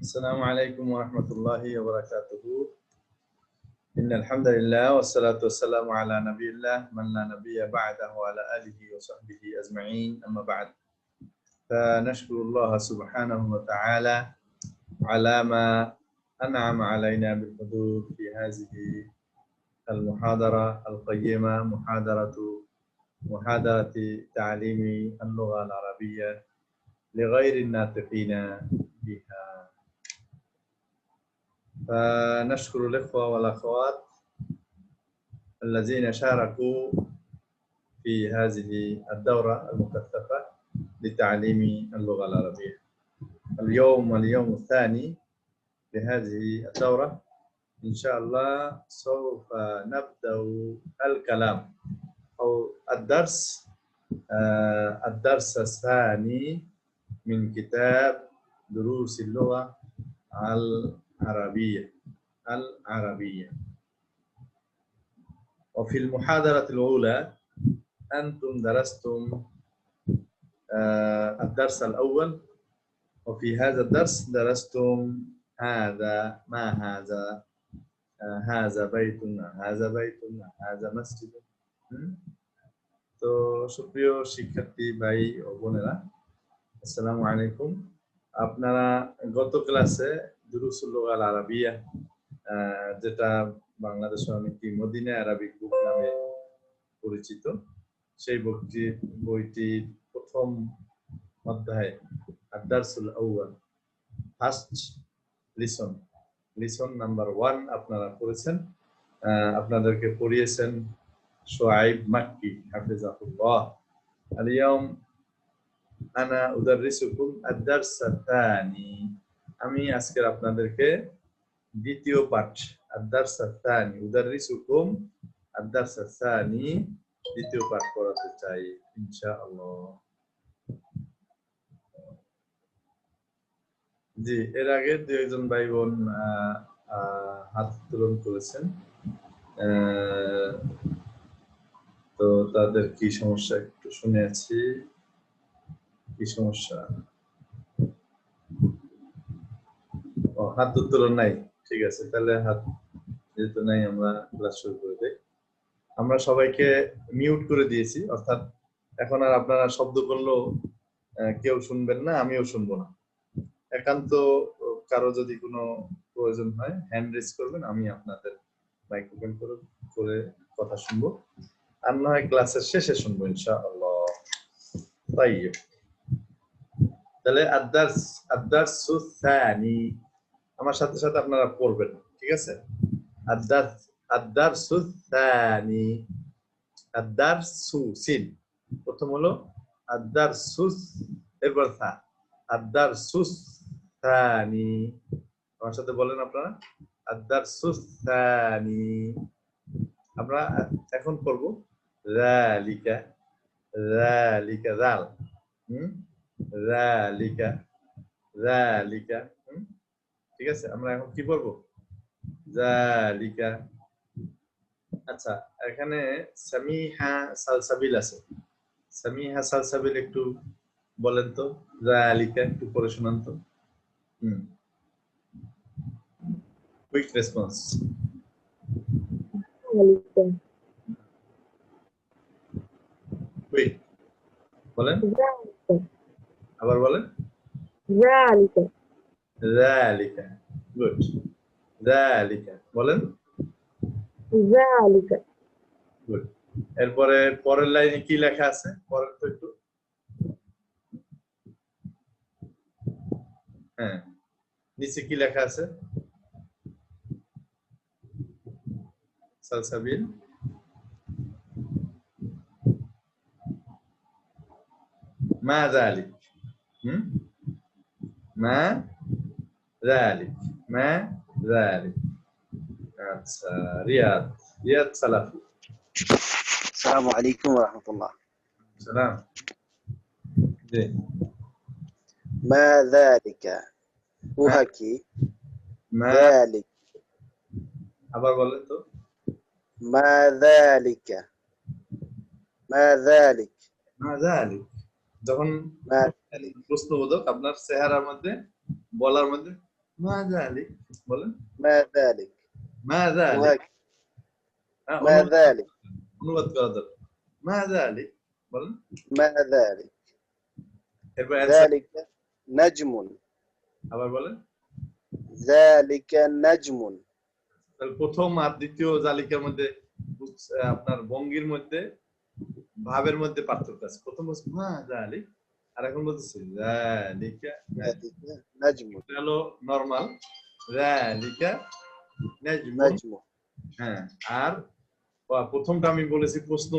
السلام عليكم ورحمة الله وبركاته. إن الحمد لله والصلاة والسلام على نبي الله من لا نبي بعده وعلى آله وصحبه أجمعين. أما بعد، فنشكر الله سبحانه وتعالى على ما أنعم علينا بالحضور في هذه المحاضرة القيمة، محاضرة تعليم اللغة العربية لغير الناطقين بها. فنشكر الإخوة والأخوات الذين شاركوا في هذه الدورة المكثفة لتعليم اللغة العربية. اليوم الثاني لهذه الدورة، إن شاء الله سوف نبدأ الكلام أو الدرس الثاني من كتاب دروس اللغة العربية. وفي المحاضرة الأولى أنتم درستم الدرس الأول، وفي هذا الدرس درستم هذا ما هذا، هذا بيت، هذا مسجد। তো সুপ্রিয় শিক্ষার্থী ভাই ও বোনেরা, আসসালামু আলাইকুম। আপনারা গত ক্লাসে দুরুসুল লুগাল আরাবিয়া, যেটা বাংলাদেশে অনেকটি মদিনা আরবিক বুক নামে পরিচিত, সেই বইটির প্রথম অধ্যায় আদ-দারসুল আউয়াল, ফার্স্ট লিসন নাম্বার 1 আপনারা পড়েছেন। আপনাদেরকে পড়িয়েছেন শুআইব মাক্কি হাফিজাহুল্লাহ। আল-ইয়াউম আনা উদাররিসুকুম আদ-দারস আত-তানি। আমি আজকে আপনাদেরকে দ্বিতীয় পাঠ আদ-দারস আত-তানি, উদাররিসুকুম আদ-দারস আত-তানি, দ্বিতীয় পাঠ পড়াতে চাই ইনশাআল্লাহ। জি, এর আগে দুইজন ভাই বোন হাত উত্তোলন করেছেন। তো তাদের কি সমস্যা একটু শুনে আছি। কি সমস্যা? হাত উত্তোলন নাই, ঠিক আছে, তাহলে হাত যেহেতু নাই আমরা ক্লাস শুরু করে দেই। আমরা সবাইকে মিউট করে দিয়েছি, অর্থাৎ এখন আর আপনারা শব্দ করলেও কেউ শুনবেন না, আমিও শুনবো না। একান্ত কারো যদি কোনো প্রয়োজন হয় হ্যান্ড রেজ করবেন, আমি আপনাদের মাইক ওপেন করে কথা শুনবো, আর না হয় ক্লাসের শেষে শুনবো ইনশাআল্লাহ। তাইয়্যিব, তাহলে আদ-দারসু সানি আমার সাথে সাথে আপনারা পড়বেন, ঠিক আছে? আদ-দারসু সানি, আদ-দারসু সিন প্রথম হলো আদ-দারসু, এরপর সা, আদ-দারসু সানি। আমার সাথে বলেন আপনারা, আদ-দারসু সানি। আমরা এখন পড়ব যালিকা, যাল, যালিকা, ঠিক আছে? আমরা এখন কি পড়ব? যালিকা। আচ্ছা, এখানে সামিহা সালসাবিল আছে। সামিহা সালসাবিল একটু বলেন তো, যালিকা একটু পড়ে শোনান তো। Quick response. কুইক বলেন, আবার বলেন। যালিকা, গুড। যালিকা বলেন, গুড। এরপরে পরের লাইনে কি লেখা আছে পরের তো একটু, হ্যাঁ, নিচে কি লেখা আছে? সালসাবিল, মা যালিক, মা যালিক, মা যালিক। আচ্ছা, রিয়াদ সালাফি। আসসালামু আলাইকুম ওয়া রাহমাতুল্লাহ। সালাম। জি, মা যালিকা, উহা কি? যালিক, আবার বলেন তো। মা যালিকা, মা যালিক, মা যালিক। যখন প্রশ্নবোধক আপনার চেহারার মধ্যে বলার মধ্যে মা যালিক বলেন ما ذلك মা যালিক وهك হ্যাঁ, ما ذلك অনুবাদ করা দরকার মা যালিক বলেন ما ذلك এরপর অ্যানসার ذلك نجم আবার বলেন ذلك نجم তাহলে প্রথম আর দ্বিতীয় জালিকার মধ্যে আপনার বঙ্গির মধ্যে ভাবের মধ্যে পার্থক্য আছে প্রথম বলছে মা জালিক আর এখন বলতেছে জালিকা ذلك نجم এটা হলো নরমাল জালিকা নাজমুন نجم হ্যাঁ আর প্রথমটা আমি বলেছি প্রশ্ন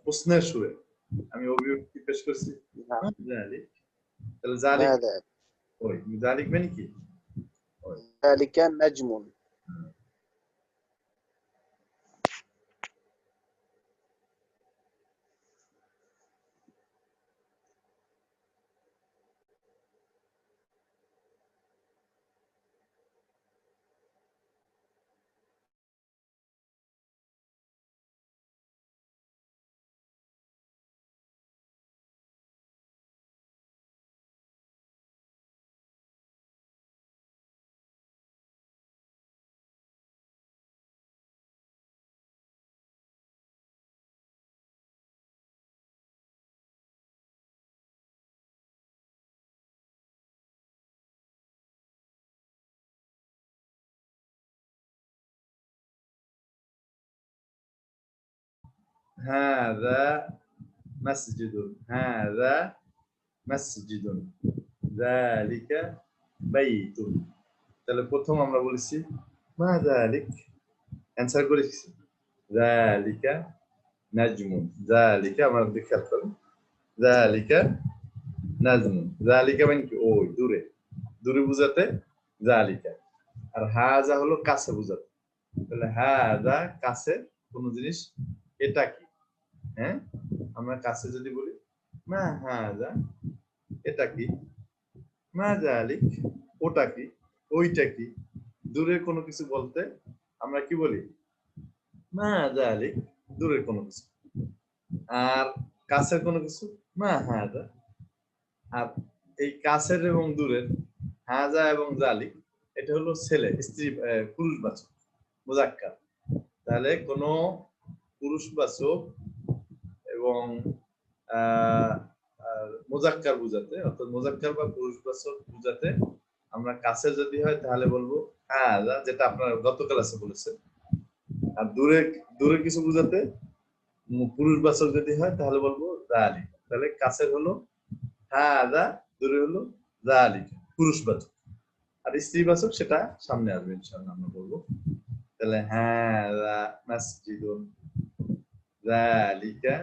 প্রশ্নের সুরে আমি অভিব্যক্তি পেশ করছি نعم জালিক তাহলে জালিক ما ذلك ওই জালিক মানে কি ذلك نجم هذا مسجد هذا مسجد ذلك بيت তাহলে প্রথম আমরা বলেছি মা যালিক অ্যানসার করেছি যালিকা নাজমুন যালিকা আমরা খেয়াল করুন যালিকা নাজমুন যালিকা মানে কি ওই দূরে দূরে বোঝাতে যালিকা আর হাজা হলো কাছে বোঝাতে তাহলে হাজা কাছে কোন জিনিস এটা কি হ্যাঁ আমরা কাছে যদি বলি মা হাজা এটা কি মা যালিক ওটা কি ওইটা কি দূরের কোনো কিছু বলতে আমরা কি বলি মা যালিক দূরের কোনো কিছু আর কাছের কোনো কিছু মা হাজা আর এই কাছের এবং দূরের হাজা এবং জালিক এটা হলো ছেলে স্ত্রী পুরুষবাচক মুজাক্কার তাহলে কোনো পুরুষবাচক এবং মুজাক্কার বুঝাতে অর্থাৎ মুজাক্কার বা পুরুষবাচক বুঝাতে আমরা কাছে যদি হয় তাহলে বলবো হাজা যেটা আপনারা গত ক্লাসে বলেছেন আর দূরে দূরে কিছু বুঝাতে পুরুষবাচক যদি হয় তাহলে বলবো জালিক তাহলে কাছের হলো হাজা দূরে হলো জালিক পুরুষবাচক আর স্ত্রীবাচক সেটা সামনে আসবে ইনশাআল্লাহ আমরা বলবো তাহলে হাজা মাসজিদুন যালিকা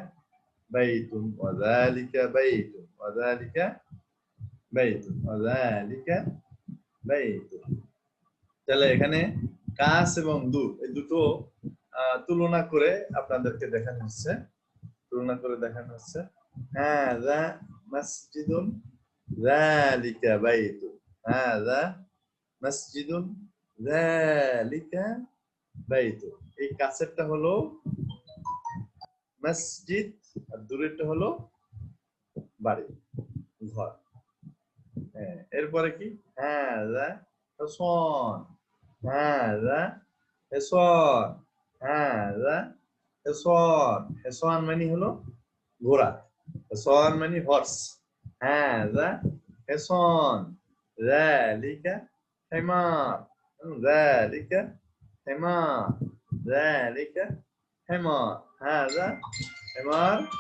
বাইতুন ওয়া যালিকা বাইতুন ওয়া যালিকা বাইতুন ওয়া যালিকা বাইতুন তাহলে এখানে কাছ এবং দূর এই দুটো তুলনা করে আপনাদেরকে দেখানো হচ্ছে হাযা মাসজিদুন যালিকা বাইতুন হাযা মাসজিদুন যালিকা বাইতুন এই কাছেরটা হলো মসজিদ আর দূরেরটা হলো বাড়ি ঘর হ্যাঁ এরপরে কি হাযা হাসান হাযা হাসান হাযা হাসান হাসান মানে হলো ঘোড়া হাসান মানে হর্স হাযা হাসান যালিকা হিমার যালিকা হিমার যালিকা حمار هذا حمار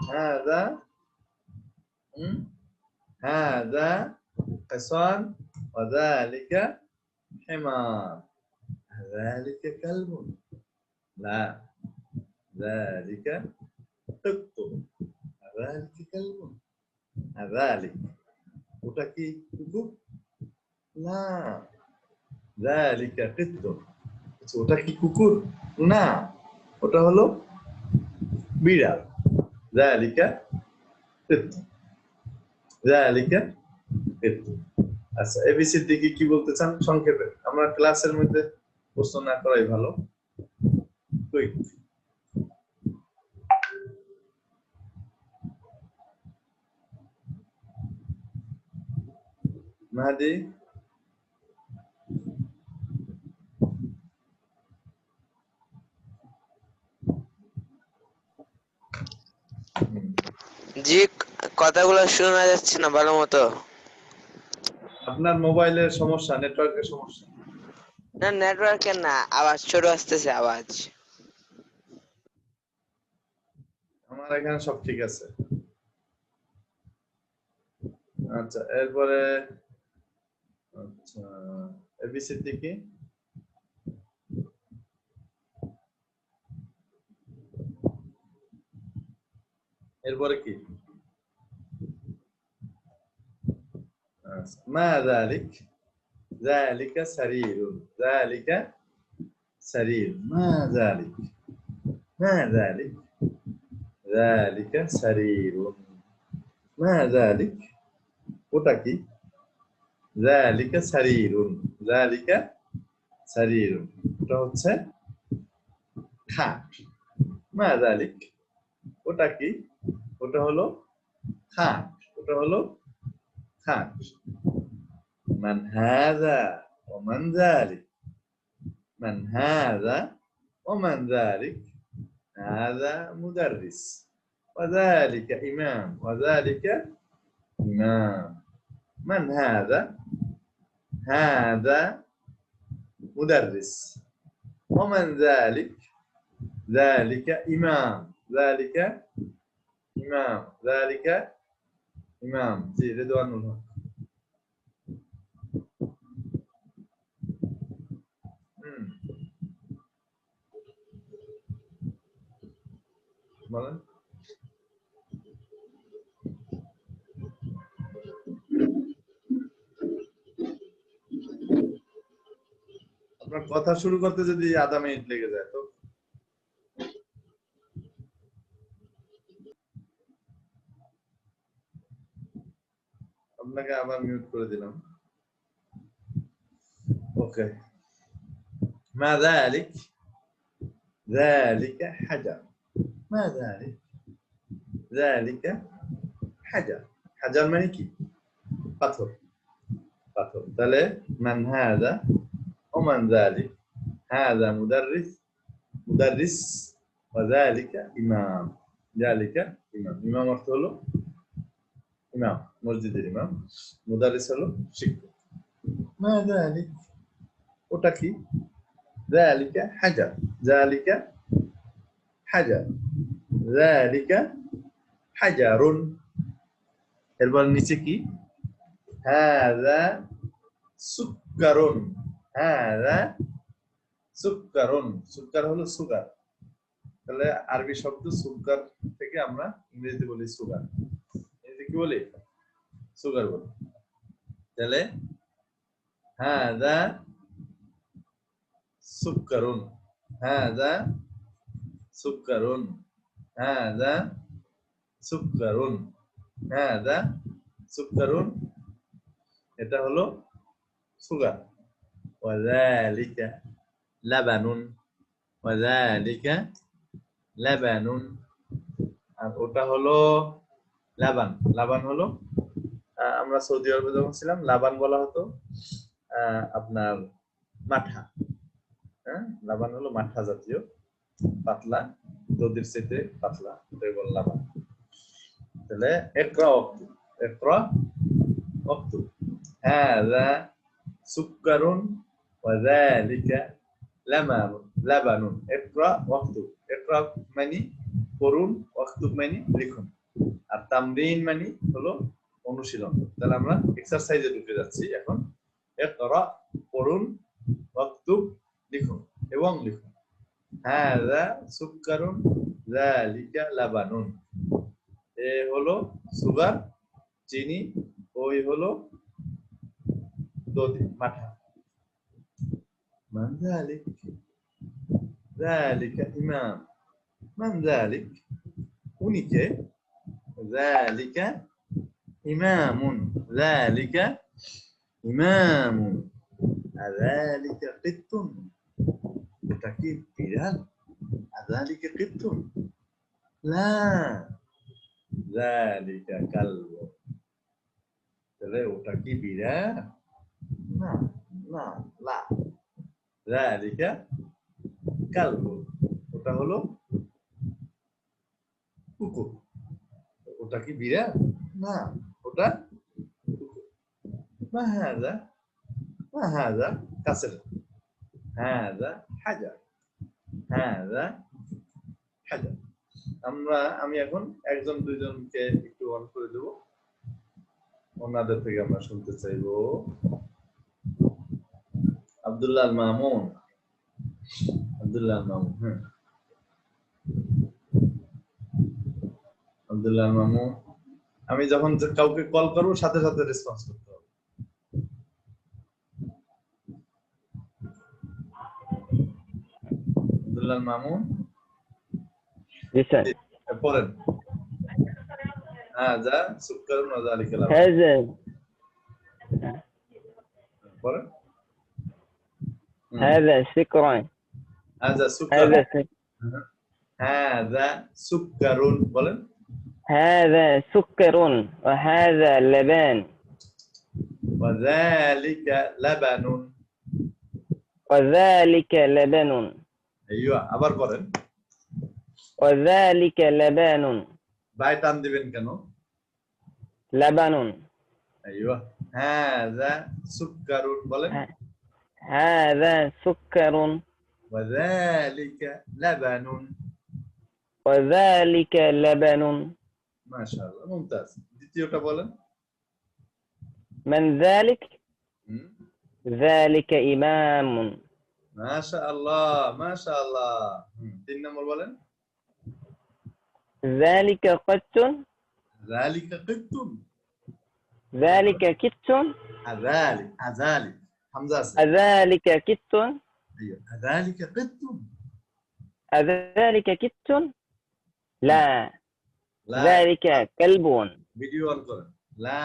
هذا هذا حصان وذلك حمار ذلك كلب لا ذلك قط ذلك كلب ذلك ওটা কি কুকুর না ذلك قط ওটা কি কুকুর না ওটা হলো বিড়াল যালিকা قط যালিকা قط আচ্ছা এবিসি থেকে কি বলতে চান সংক্ষেপে আমরা ক্লাসের মধ্যে প্রশ্ন না করাই ভালো কুইক মাহাদি জি, কথাগুলো শোনা যাচ্ছে না ভালো মতো। আপনার মোবাইলের সমস্যা, নেটওয়ার্কের সমস্যা। না, নেটওয়ার্কের না, আওয়াজ ছোট আসতেছে আওয়াজ। আমার এখানে সব ঠিক আছে। আচ্ছা, এরপরে আচ্ছা এবিসিডি কি? এরপরে কি? আচ্ছা, মা যালিক? যালিকা সারিরুন। যালিকা সারির। মা যালিক? মা যালিক? যালিকা সারিরুন। মা যালিক? ওটা কি? যালিকা সারিরুন। যালিকা সারিরুন। ওটা হচ্ছে খাট। মা যালিক? ওটা কি? ওটা হলো খাট। ওটা হলো খাট। মান হাযা ওয়া মান যালিক? মান হাযা ওয়া মান যালিক? হাযা মুদাররিস ওয়া যালিকা ইমাম ওয়া যালিকা ইমাম। মান হাযা? হাযা মুদাররিস। ওয়া মান যালিক? যালিকা ইমাম। যালিকা ইমাম। যালিকা ইমাম। জি, রিদওয়ানুল হক। বলেন। আপনার কথা শুরু করতে যদি আধা মিনিট লেগে যায় তো? আপনাকে আবার মিউট করে দিলাম। ওকে। মা যালিক? যালিকা হাজার। মা যালিক? যালিকা হাজার। হাজার মানে কি? পাথর। পাথর। তাহলে মান হাযা ওয়া মান যালিক? হাযা মুদাররিস। মুদাররিস ওয়া যালিকা ইমাম। যালিকা ইমাম। ইমাম অর্থ হলো ইমাম, মসজিদের ইমাম। মুদাররিস হলো শিক্ষক। মা যালিক? ওটা কি? যালিকা হাজার। যালিকা হাজার। যালিকা হাজারুন। এরপর নিচে কি? হাযা সুক্কারুন। হাযা সুক্কারুন। সুক্কার হলো সুগার। তাহলে আরবি শব্দ সুগার থেকে আমরা ইংরেজিতে বলি সুগার। ইংরেজিতে কি বলি? সুগার বলি। তাহলে হাযা সুক্কারুন। হাযা সুক্কারুন। হাযা সুক্কারুন। হাযা সুক্কারুন। এটা হলো সুগার। ওয়া যালিকা লাবানুন। ওয়া যালিকা লাবানুন। আর ওটা হলো লাবান। লাবান হলো আমরা সৌদি আরবে যখন ছিলাম লাবান বলা হতো আপনার মাঠা। হ্যাঁ, লাবান হলো মাঠা জাতীয়, পাতলা, দধির চেয়ে পাতলা, ওটাই বল লাবান। তাহলে ইকরা ওয়াক্তু। ইকরা ওয়াক্তু। হাযা সুক্কারুন ওয়া যালিকা লাবানুন। লাবানুন। ইকরা ওয়াক্তু। ইকরা মানে পড়ুন, ওয়াক্তু মানে লিখুন, আর তামরিন মানে হলো অনুশীলন। তাহলে আমরা এক্সারসাইজে ঢুকে যাচ্ছি এখন। ইকরা পড়ুন, ওয়াক্তু লিখুন এবং লিখুন। হাযা সুক্কারুন যালিকা লাবানুন। এ হলো সুগার, চিনি, ওই হলো দধি, মাঠা। মান যালিক? যালিকা ইমাম। মান যালিক? উনি কে? যালিকা ইমামুন। যালিকা ইমামুন। আযালিকা কিত্তুন? এটা কি বিড়াল? আযালিকা কিত্তুন? লা, যালিকা কালবুন। তাহলে ওটা কি বিড়াল? না না, লা যালিকা কালবুন, ওটা হলো কুকুর। ওটা কি বিড়াল? না, ওটা কুকুর। মা হাযা? মা হাযা কাসর, হাযা হাজার, হাযা হাজার। আমি এখন একজন দুইজনকে একটু অন করে দেব, ওনাদের থেকে আমরা শুনতে চাইবো। আব্দুল্লাহ আল মামুন, আব্দুল্লাহ আল মামুন, হ্যাঁ আব্দুল্লাহ আল মামুন। আমি যখন কাউকে কল করবো সাথে সাথে রেসপন্স করতে হবে। আব্দুল্লাহ আল মামুন, জি স্যার। পড়েন। হাযা সুক্কারুন ওয়া যালিকা লাবান। هذا পড়েন। هذا سكر হাযা সুক্কারুন, هذا سكر হাযা সুক্কারুন বলেন। هذا سكر وهذا لبان ওয়া যালিকা লাবানুন। وذلك لبن আইয়ো, আবার পড়েন। وذلك لبان বাই টান দিবেন কেন? لبن আইয়ো, হাযা সুক্কারুন বলেন। هذا سكر ওয়া যালিকা লাবানুন। وذلك لبن মাশাআল্লাহ, মুমতাজ। দ্বিতীয়টা বলেন। من ذلك হুম, ذلك إمام মাশাআল্লাহ মাশাআল্লাহ। তিন নম্বর বলেন। ذلك قط যালিকা কিতুন। ذلك كت আযালিক, আযালিক হামজা আছে। أذلك كت আইয়ো, আযালিকা কিতুন। أذلك كت لا লা, ذلك كلب ভিডিও অন করেন। লা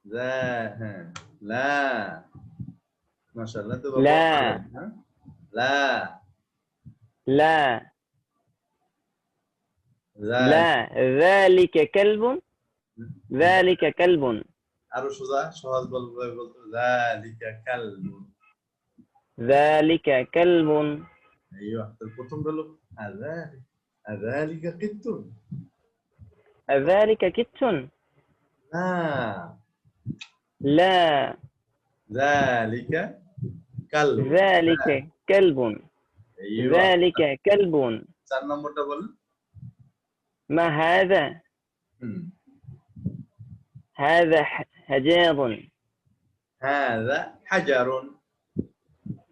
যা, হ্যাঁ লা, মাশাআল্লাহ তো বাবা। লা। হ্যাঁ? লা لا যা, لا ذلك كلب ذلك كلب আরো সোজা সহজ বলতে যালিকা কালবুন। ذلك كلب আইয়ো, তার প্রথম হলো আযালিক, আযালিকা কিতুন। أذلك كت লা لا যালিকা কালবুন। ذلك كلب আইয়ো, ذلك كلب চার নম্বরটা বলেন। ما هذا হুম, هذا حجاب হাযা হাজারুন।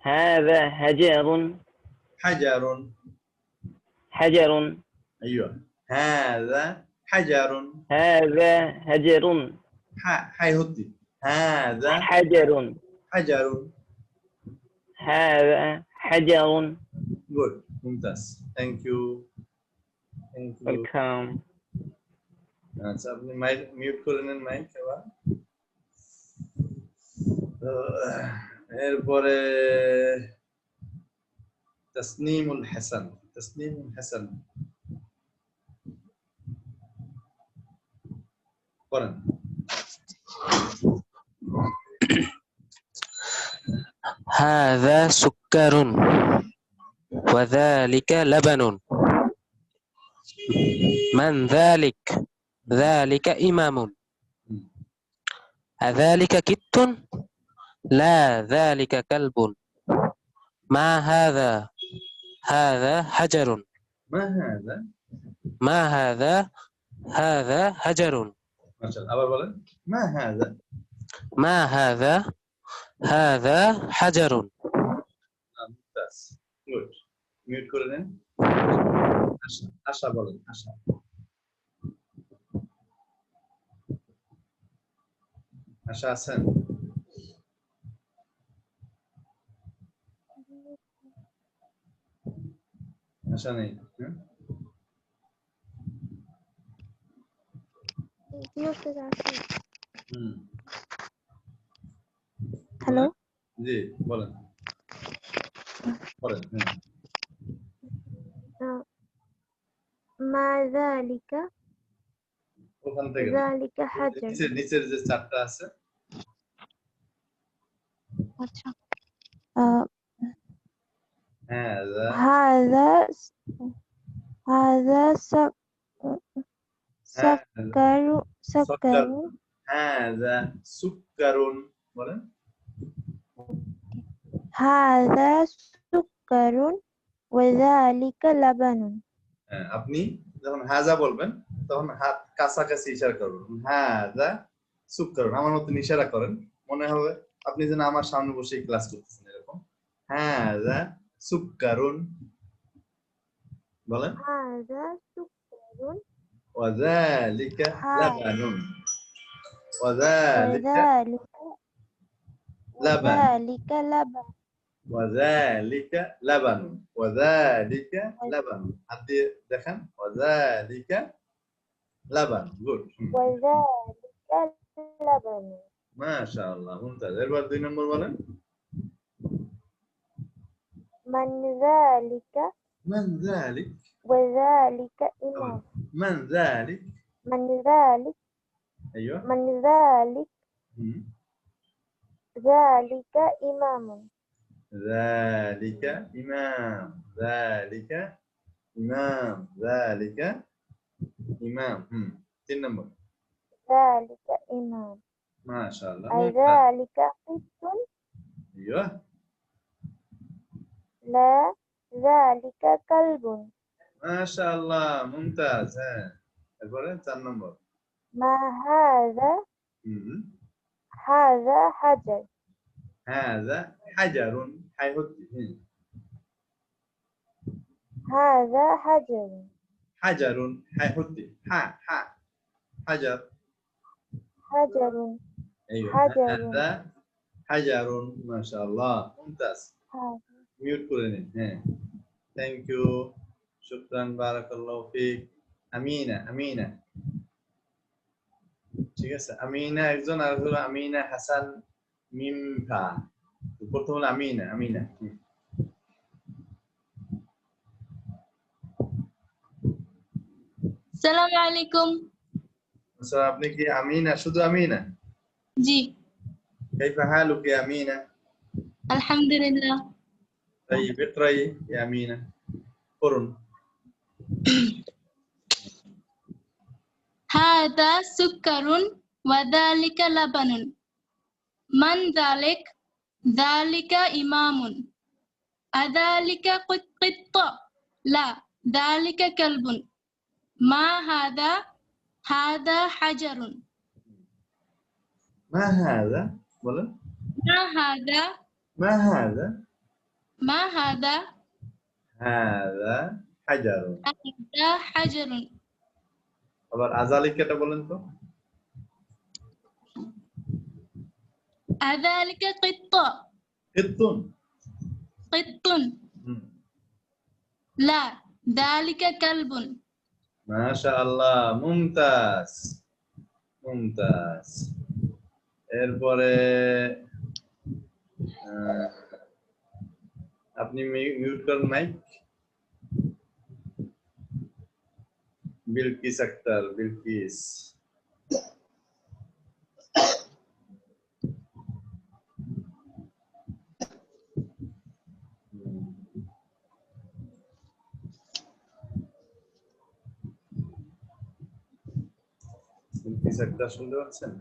هذا حجر হাজারুন। حجر ايوه، هذا حجر। هذا حجر هاي هدي، هذا حجر حجر. هذا حجر good، ممتاز. thank you. welcome আচ্ছা, আপনি মাইক মিউট করে নেন, মাইক এবার। এরপরে তাসনিমুল হাসান, তাসনিমুল হাসান পড়েন। هذا سكر وذلك لبن من ذلك ذلك إمام أذلك كت لا ذلك كلب ما هذا هذا حجر ما هذا؟ ما هذا هذا حجر মাশাআল্লাহ, আবার বলেন। ما هذا؟ ما هذا هذا حجر ممتاز. good. মিউট করে নেন। আশা, আশা বলেন, আশা। আশা আছেন? আশা নেই? হ্যালো, জি বলেন, বলেন। মা যালিকা, ওখান থেকে না। ذلك حجر নিচের যে চারটা আছে আচ্ছা هذا هذا هذا سكر سكر هذا سكر বলেন هذا سكر وذلك لبن হ্যাঁ, আপনি যখন হাজা বলবেন তখন হাত কাছাকাছি ইশারা করবেন হাজা সুক্কারুন আমার মতো ইশারা করেন মনে হবে আপনি যেন আমার সামনে বসে ক্লাস করতেছেন এরকম হাজা সুক্কারুন বলেন هذا سكر وذلك هذا لبن وذلك وذلك لبن لبن وذلك لبن وذلك لبن হাত দিয়ে দেখেন وذلك لبن গুড وذلك لبن মাশাআল্লাহ মুমতাজ এরপর 2 নম্বর বলেন من ذلك من ذلك وذلك إمام من ذلك من ذلك ايوه من ذلك مم. ذلك إمام ذلك إمام ذلك إمام ذلك إمام 3 নম্বর ذلك إمام ما شاء الله أي ممتاز. ذلك قط ايوه لا ذلك كلب ما شاء الله ممتاز হ্যাঁ এরপরে 4 নম্বর ما هذا হুম هذا حجر هذا حجر هذا حجر حجر حجر حجر ايوه حجر. هذا حجر ما شاء الله ممتاز هذا মিউট করে নিন হ্যাঁ থ্যাংক ইউ শুকরান বারাকাল্লাহু ফিক আমিনা আমিনা ঠিক আছে আমিনা একজন আর হলো আমিনা হাসান মিমফা প্রথম হলো আমিনা আমিনা আসসালামু আলাইকুম স্যার আপনি কি আমিনা শুধু আমিনা জি كيف حالك يا أمينة আলহামদুলিল্লাহ طيب اقرأي يا أمينة قرن هذا سكر وذلك لبن من ذلك ذلك إمام أذلك قط لا ذلك كلب ما هذا هذا حجر ما هذا ولا ما هذا ما هذا ما هذا هذا حجر هذا حجر আবার আজালিক কেটা বলেন তো أذلك قط قط لا ذلك كلب ما شاء الله ممتاز ممتاز এরপরে আপনি মিউট করেন মাইক বিলকিস আক্তার বিলকিস বিলকিস আক্তার শুনতে পাচ্ছেন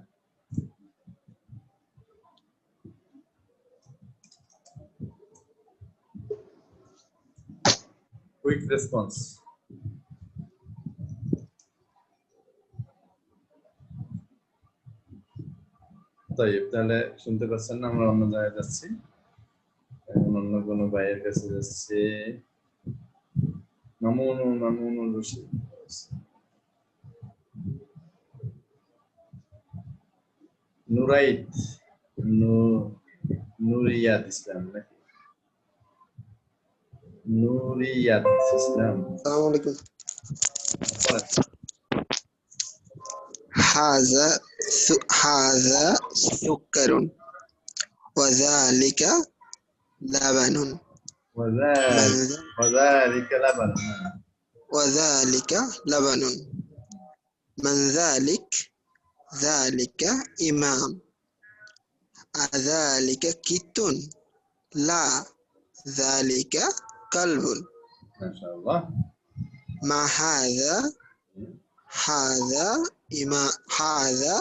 কুইক রেসপন্স طيب তাহলে শুনতে পাচ্ছেন না আমরা অন্য জায়গায় যাচ্ছি এখন অন্য কোন ভাইয়ের কাছে যাচ্ছি মামুন রশিদ নুরাইত নুরিয়াত ইসলাম নাকি নুরিয়াত ইসলাম আসসালামু আলাইকুম هذا سكر وذلك لبن وذلك لبن وذلك لبن من ذلك ذلك إمام أذلك كت لا ذلك كلب মাশাআল্লাহ। ما هذا هذا إمام هذا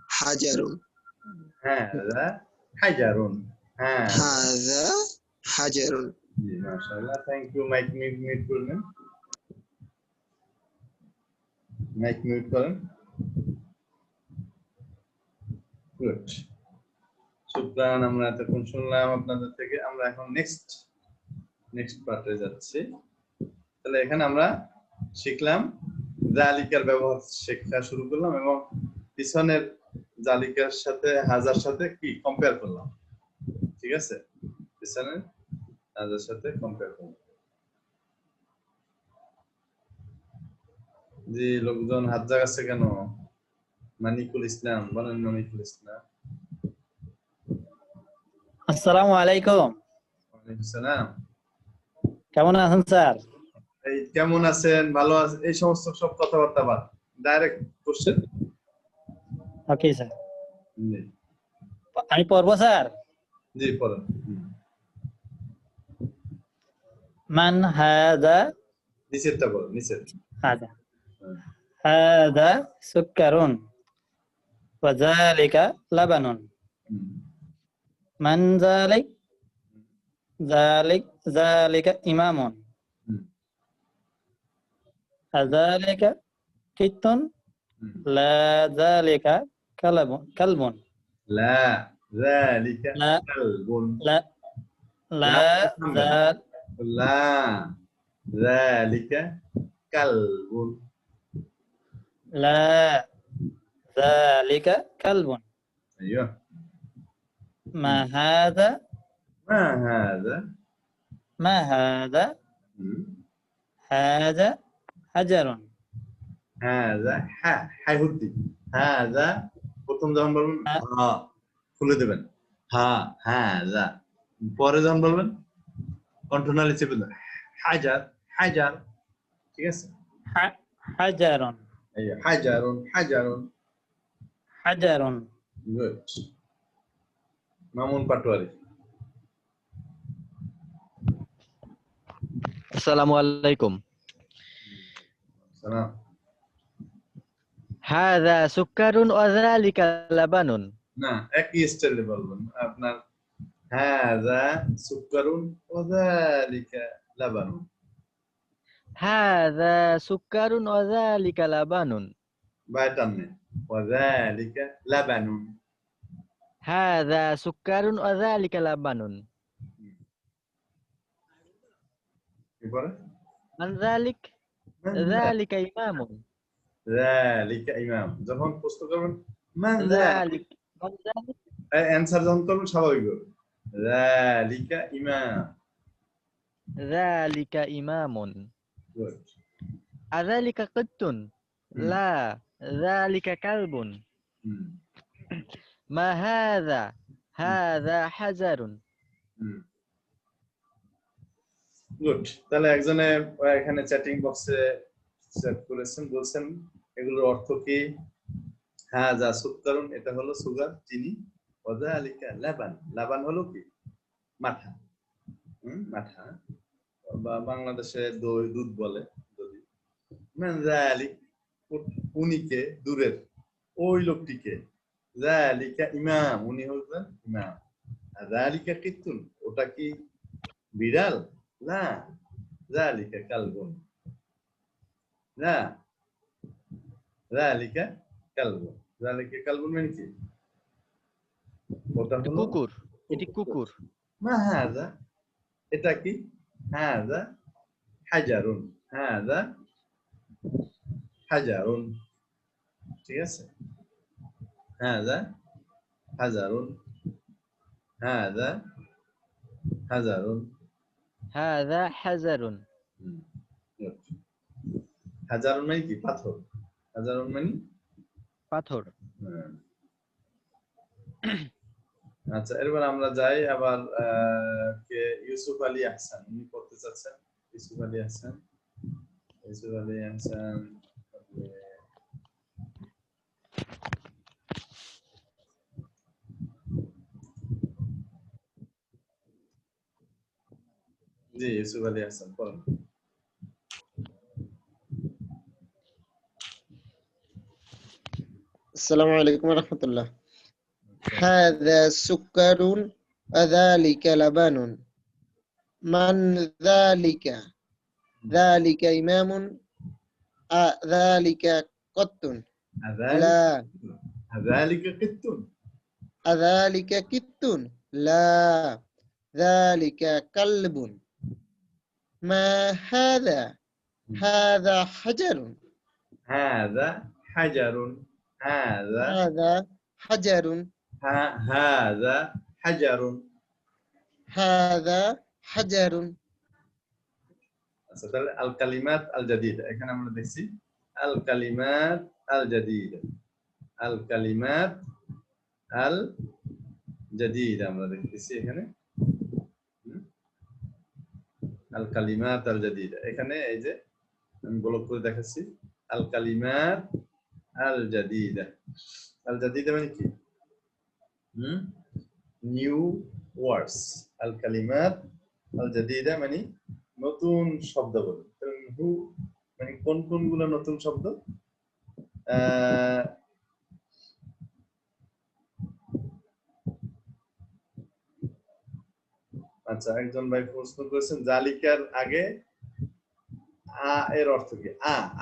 حجر হাযা হাজারুন। হ্যাঁ, هذا حجر জি মাশাআল্লাহ, থ্যাংক ইউ। মাইক মিউট করবেন, মাইক মিউট করেন। গুড, শুকরান। আমরা এতক্ষণ শুনলাম আপনাদের থেকে। আমরা এখন নেক্সট পার্টে যাচ্ছি। তাহলে এখানে আমরা শিখলাম জালিকার ব্যবহার শেখা শুরু করলাম এবং পিছনের জালিকার সাথে হাজার সাথে কি কম্পেয়ার করলাম। ঠিক আছে, পিছনের হাজার সাথে কম্পেয়ার করলাম। জি, লোকজন হাত জাগাচ্ছে কেন? মানিকুল ইসলাম বলেন। মানিকুল ইসলাম, আসসালামু আলাইকুম। ওয়ালাইকুম সালাম। কেমন আছেন স্যার? এই কেমন আছেন, ভালো আছেন, এই সমস্ত সব কথাবার্তা বাদ, ডাইরেক্ট কোশ্চেন। ওকে স্যার, জি আমি পড়বো স্যার। জি পড়েন। মান হাদা নিচেরটা বলেন, নিচের। হাদা হাদা সুক্কারুন ওয়া যালিকা লাবানুন। মান যালিকা ইমামুন আযালিকা কিতুন লা যালিকা কালবুন লা যালিকা লা কালবুন। লা লা লা যালিকা কালবুন। লা যালিকা কালবুন। ايوه. মা হাদা ما هذا؟ মা হাদা হাদা হাজারুন। هذا হাই হুদ্দি। هذا প্রথম যখন বলবেন হা খুলে দেবেন, হা হাযা। পরে যখন বলবেন কন্ট্রোনালি চেপে দেবেন, হাজার হাজার। ঠিক আছে, হাজারুন এই হাজারুন হাজারুন। হাজারুন। গুড। মামুন পাটোয়ারি। আসসালামু আলাইকুম। সালাম। হাযা সুক্কারুন ওয়া যালিকা লাবানুন। না, একই স্টাইলে বলবেন আপনার। হাযা সুকরুন ওয়া যালিকা লাবানুন। হাযা সুক্কারুন ওয়া যালিকা লাবানুন। বাইটানে ওয়া যালিকা লাবানুন। হাযা সুক্কারুন ওয়া যালিকা লাবানুন। এবারে মান যালিকা ইমামুন। যালিকা ইমাম। যখন প্রশ্ন করবেন মান যালিক অ্যানসার যখন করবেন স্বাভাবিক হবে। যালিকা ইমাম। যালিকা ইমামুন। গুড। আযালিকা কিত্তুন। লা যালিকা কালবুন। মা হাযা হাযা হাজারুন। গুড। তাহলে একজনে এখানে চ্যাটিং বক্সে চ্যাট করেছেন, বলছেন এগুলোর অর্থ কি? হাযা সুকরুন, এটা হলো সুগার, চিনি। ওয়া যালিকা লাবান, লাবান হলো কি? মাঠা। মাঠা বা বাংলাদেশে দই, দুধ বলে। মান যালিক, উনিকে, দূরের ওই লোকটিকে। যালিকা ইমাম, উনি হলেন ইমাম। যালিকা কিতুন, ওটা কি বিড়াল? না, যালিকা কালবুন। না, যালিকা কালবুন। যালিকা কালবুন মানে কি? ওটা হলো কুকুর। এটি কুকুর। মা হাযা, এটা কি? হাযা হাজারুন। হাযা হাজারুন। ঠিক আছে, হাযা হাজারুন। হাযা হাজারুন। হাযা হাজারুন। হাজারুন মানে কি? পাথর। হাজারুন মানে পাথর। আচ্ছা, এরপর আমরা যাই আবার কে ইউসুফ আলী আহসান, উনি পড়তে চাচ্ছেন। ইউসুফ আলী আহসান, ইউসুফ আলী আহসান জি ইউসুফ আলী হাসান পড়ুন। আসসালামু আলাইকুম ওয়া রাহমাতুল্লাহ। হাযা সুকারুন আযালিকা লাবানুন। মান যালিকা? যালিকা ইমামুন আযালিকা কত্তুন। লা আযালিকা কিত্তুন। আযালিকা কিত্তুন। লা যালিকা কালবুন। মা হাযা? হাযা হাজারুন। হাযা হাজারুন। হাযা হাযা হাজারুন। হাযা হাজারুন। হাযা হাজারুন। আচ্ছা তাহলে আল কালিমাত আল জাদিদা, এখানে আমরা দেখছি আল কালিমাত আল জাদিদা। আল কালিমাত আল জাদিদা আমরা দেখতেছি এখানে। আল কালিমাত আল জাদিদা, এখানে এই যে আমি ব্লক করে দেখাচ্ছি আল কালিমাত আল জাদিদা। আল জাদিদা মানে কি? New words. আল কালিমাত আল জাদিদা মানে নতুন শব্দাবলী। মানে কোন কোনগুলো নতুন শব্দ? আচ্ছা একজন ভাই প্রশ্ন করেছেন জালিকার আগে আ এর অর্থ কি?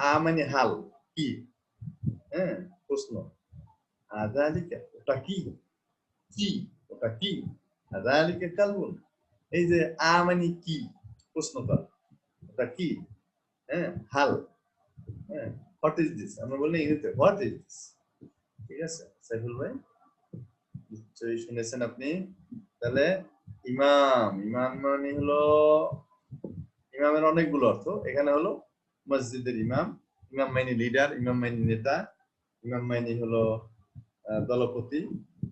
আ মানে হাল কি? হ্যাঁ প্রশ্ন আযালিকা ওটা কি? কি ওটা কি? আযালিকা কালবুন। এই যে আ মানে কি প্রশ্ন কর, ওটা কি? হ্যাঁ হাল। হ্যাঁ হোয়াট ইজ দিস, আমরা বলি ইংরেজিতে হোয়াট ইজ দিস। ঠিক আছে সাইফুল ভাই নিশ্চয়ই শুনেছেন আপনি। তাহলে ইমাম, ইমাম মানে হলো, ইমামের অনেকগুলো অর্থ। এখানে হলো মসজিদের ইমাম, ইমাম মানে লিডার, ইমাম মানে নেতা, ইমাম মানে হলো দলপতি,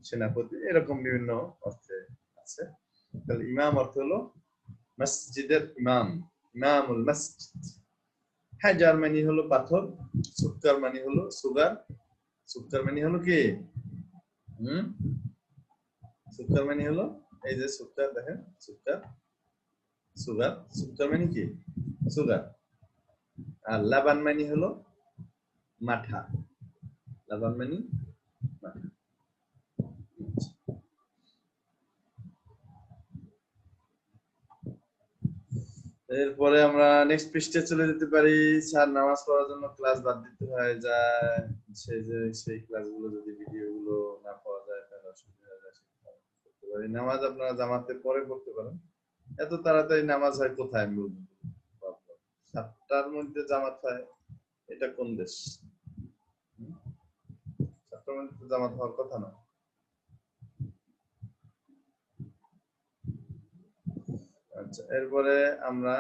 সেনাপতি, এরকম বিভিন্ন অর্থে আছে। তাহলে ইমাম অর্থ হলো মসজিদের ইমাম, ইমামুল মসজিদ। হাজার মানে হলো পাথর, সুক্কার মানে হলো সুগার। সুক্কার মানে হলো কি? সুক্কার মানে হলো এই যে সুক্কার, দেখেন সুক্কার, সুগার। সুক্কার মানে কি? সুগার। আর লাবান মানে হলো মাঠা। লাবান মানে মাঠা। এরপরে আমরা নেক্সট পৃষ্ঠে চলে যেতে পারি। স্যার নামাজ পড়ার জন্য ক্লাস বাদ দিতে হয় যায়, সেই ক্লাসগুলো যদি ভিডিওগুলো না পাওয়া যায় তাহলে অসুবিধা হয়ে যায়। নামাজ আপনারা জামাতে পরে পড়তে পারেন। এত তাড়াতাড়ি নামাজ হয় কোথায় আমি বলবো? 7টার মধ্যে জামাত হয়, এটা কোন দেশ? 7টার মধ্যে জামাত হওয়ার কথা না। আচ্ছা এরপরে আমরা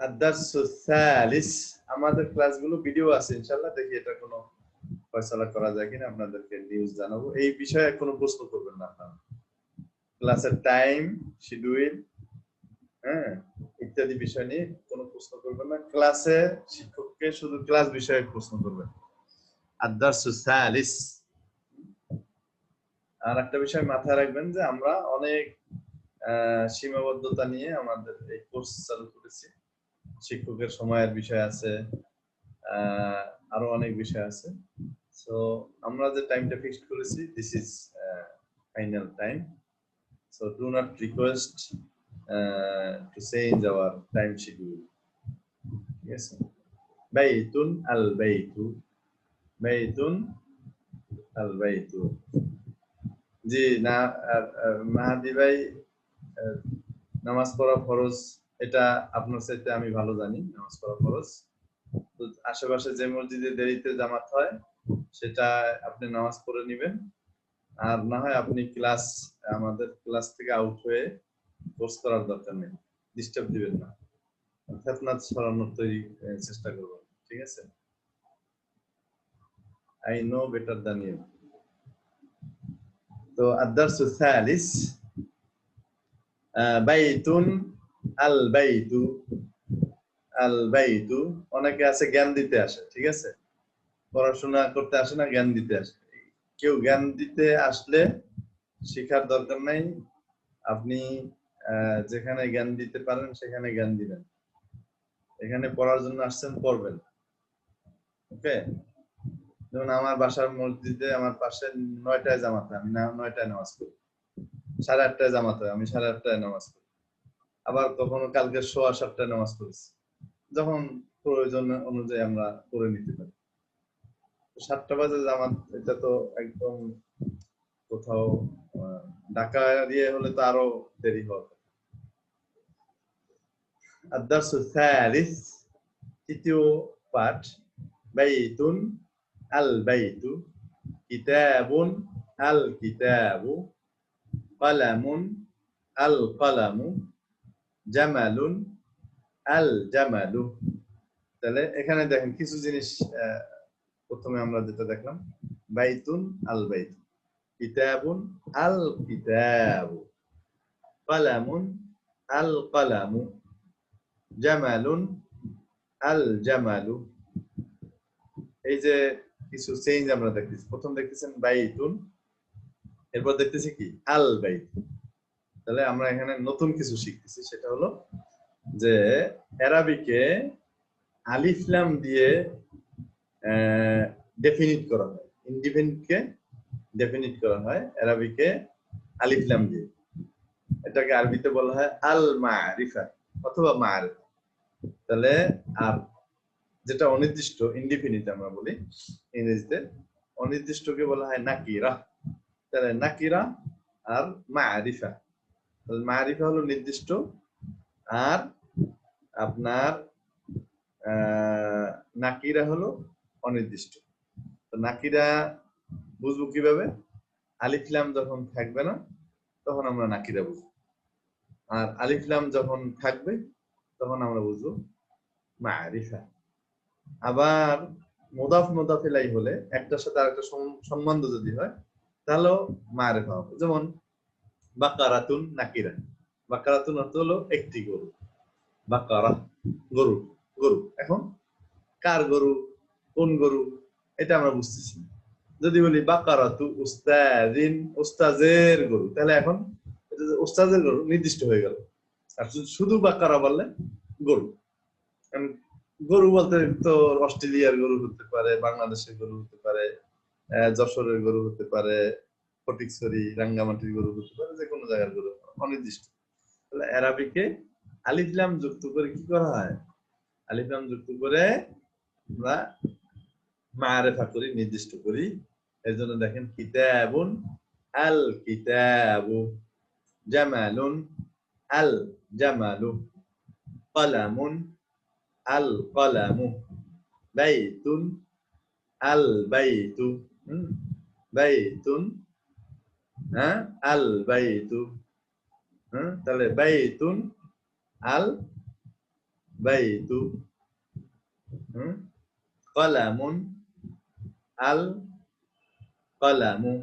আদ-দারসুস সালিস, আমাদের ক্লাসগুলো ভিডিও আছে ইনশাআল্লাহ, দেখি এটা কোনো ফয়সালা করা যায় কিনা, আপনাদেরকে নিউজ জানাবো। এই বিষয়ে কোনো প্রশ্ন করবেন না আপনারা। ক্লাসের টাইম, শিডিউল, হ্যাঁ ইত্যাদি বিষয় নিয়ে কোনো প্রশ্ন করবেন না। ক্লাসে শিক্ষককে শুধু ক্লাস বিষয়ে প্রশ্ন করবেন। আদ-দারসুস সালিস। আর একটা বিষয় মাথায় রাখবেন যে আমরা অনেক সীমাবদ্ধতা নিয়ে আমাদের এই কোর্স চালু করেছি। শিক্ষকের সময়ের বিষয় আছে, আরো অনেক বিষয় আছে। সো আমরা যে টাইমটা ফিক্সড করেছি, this is final time. So do not request to change our time schedule. ঠিক আছে? বাইতুন আল বাইতু, বাইতুন আল বাইতু। জি না মাহাদি ভাই, নামাজ পড়া ফরজ, এটা আপনার চাইতে আমি ভালো জানি। নামাজ পড়া ফরজ। তো আশেপাশে যে মসজিদে দেরিতে জামাত হয় সেটা আপনি নামাজ পড়ে নেবেন। আর না হয় আপনি ক্লাস, আমাদের ক্লাস থেকে আউট হয়ে কোর্স করার দরকার নেই, ডিস্টার্ব দিবেন না, ফিতনাত ছড়ানোর তৈরি চেষ্টা করবেন। ঠিক আছে? I know better than you. তো আদ-দারসুস সালিস বাইতুন আল বাইতু। আল বাইতু, অনেকে আছে জ্ঞান দিতে আসে, ঠিক আছে? পড়াশোনা করতে আসে না, জ্ঞান দিতে আসে। কেউ জ্ঞান দিতে আসলে শিখার দরকার নাই, আপনি যেখানে জ্ঞান দিতে পারেন সেখানে জ্ঞান দিবেন। এখানে পড়ার জন্য আসছেন, পড়বেন। ওকে, যেমন আমার বাসার মসজিদে আমার পাশে 9টায় জামাত হয়, আমি 9টায় নামাজ পড়ি, 8:30টায় জামাত হয়, আমি 8:30টায় নামাজ পড়ি। আবার কখনো কালকে 7:15টায় নামাজ পড়েছি, যখন প্রয়োজন অনুযায়ী আমরা পড়ে নিতে পারি। 7টা বাজে জামাত, এটা তো একদম কোথাও ঢাকা দিয়ে হলে তো আরো দেরি হবে। الدرس الثالث তৃতীয় পাঠ বাইতুন আল বাইতু কিতাবুন আল কিতাবু কলামুন আল কলামু জামালুন আল জামালু। তাহলে এখানে দেখেন কিছু জিনিস, প্রথমে আমরা যেটা দেখলাম বাইতুন আল বাইতু, কিতাবুন আল কিতাবু, কলামুন আল কলামু, জামালুন আল জামালু। এই যে কিছু চেঞ্জ আমরা দেখতেছি। প্রথম দেখতেছেন বাইতুন, এরপর দেখতেছি কি আল বাইত। তাহলে আমরা এখানে নতুন কিছু শিখতেছি, সেটা হলো যে আরবিকে আলিফ লাম দিয়ে ডেফিনিট করা হয়, ইনডিপেন্ডেন্টকে ডেফিনিট করা হয় আরবিকে আলিফ লাম দিয়ে। এটাকে আরবিতে বলা হয় আল মারিফা অথবা মারিফা। তাহলে আর যেটা অনির্দিষ্ট, ইনডিফিনিট আমরা বলি ইংরেজিতে, অনির্দিষ্টকে বলা হয় নাকিরা। তাহলে নাকিরা আর মারিফা। তাহলে মারিফা হলো নির্দিষ্ট, আর আপনার নাকিরা হলো অনির্দিষ্ট। তো নাকিরা বুঝবো কিভাবে? আলিফ লাম যখন থাকবে না তখন আমরা নাকিরা বুঝবো, আর আলিফ লাম যখন থাকবে তখন আমরা বুঝবো মারিফা। আবার মুদাফ মুদাফ ইলাইহি হলে একটার সাথে আরেকটা সম্বন্ধ যদি হয় তাহলেও মারিফা হবে। যেমন বাকারাতুন নাকিরা, বাকারাতুন অর্থ হলো একটি গরু, বাকারা গরু, গরু। এখন কার গরু, কোন গরু, এটা আমরা বুঝতেছি না। যদি বলি বাকারাতু উস্তাদিন, উস্তাজের গরু, তাহলে এখন উস্তাজের গরু নির্দিষ্ট হয়ে গেল। আর শুধু বাকারা বললে গরু, গরু বলতে তো অস্ট্রেলিয়ার গরু হতে পারে, বাংলাদেশের গরু হতে পারে, যশোরের গরু হতে পারে, ফটিকছড়ি রাঙ্গামাটির গরু হতে পারে, যে কোনো জায়গার গরু, অনির্দিষ্ট। তাহলে আরবিকে আলিফ লাম যুক্ত করে কি করা হয়? আলিফ লাম যুক্ত করে আমরা মারিফা করি, নির্দিষ্ট করি। এর জন্য দেখেন কিতাবুন আল কিতাবু, জামালুন আল জামালু, কলামুন আল কলামু, বাইতুন আল বাইতু, বাইতুন আল বাইতু। তাহলে বাইতুন আল বাইতু, কলামুন আল কলামু,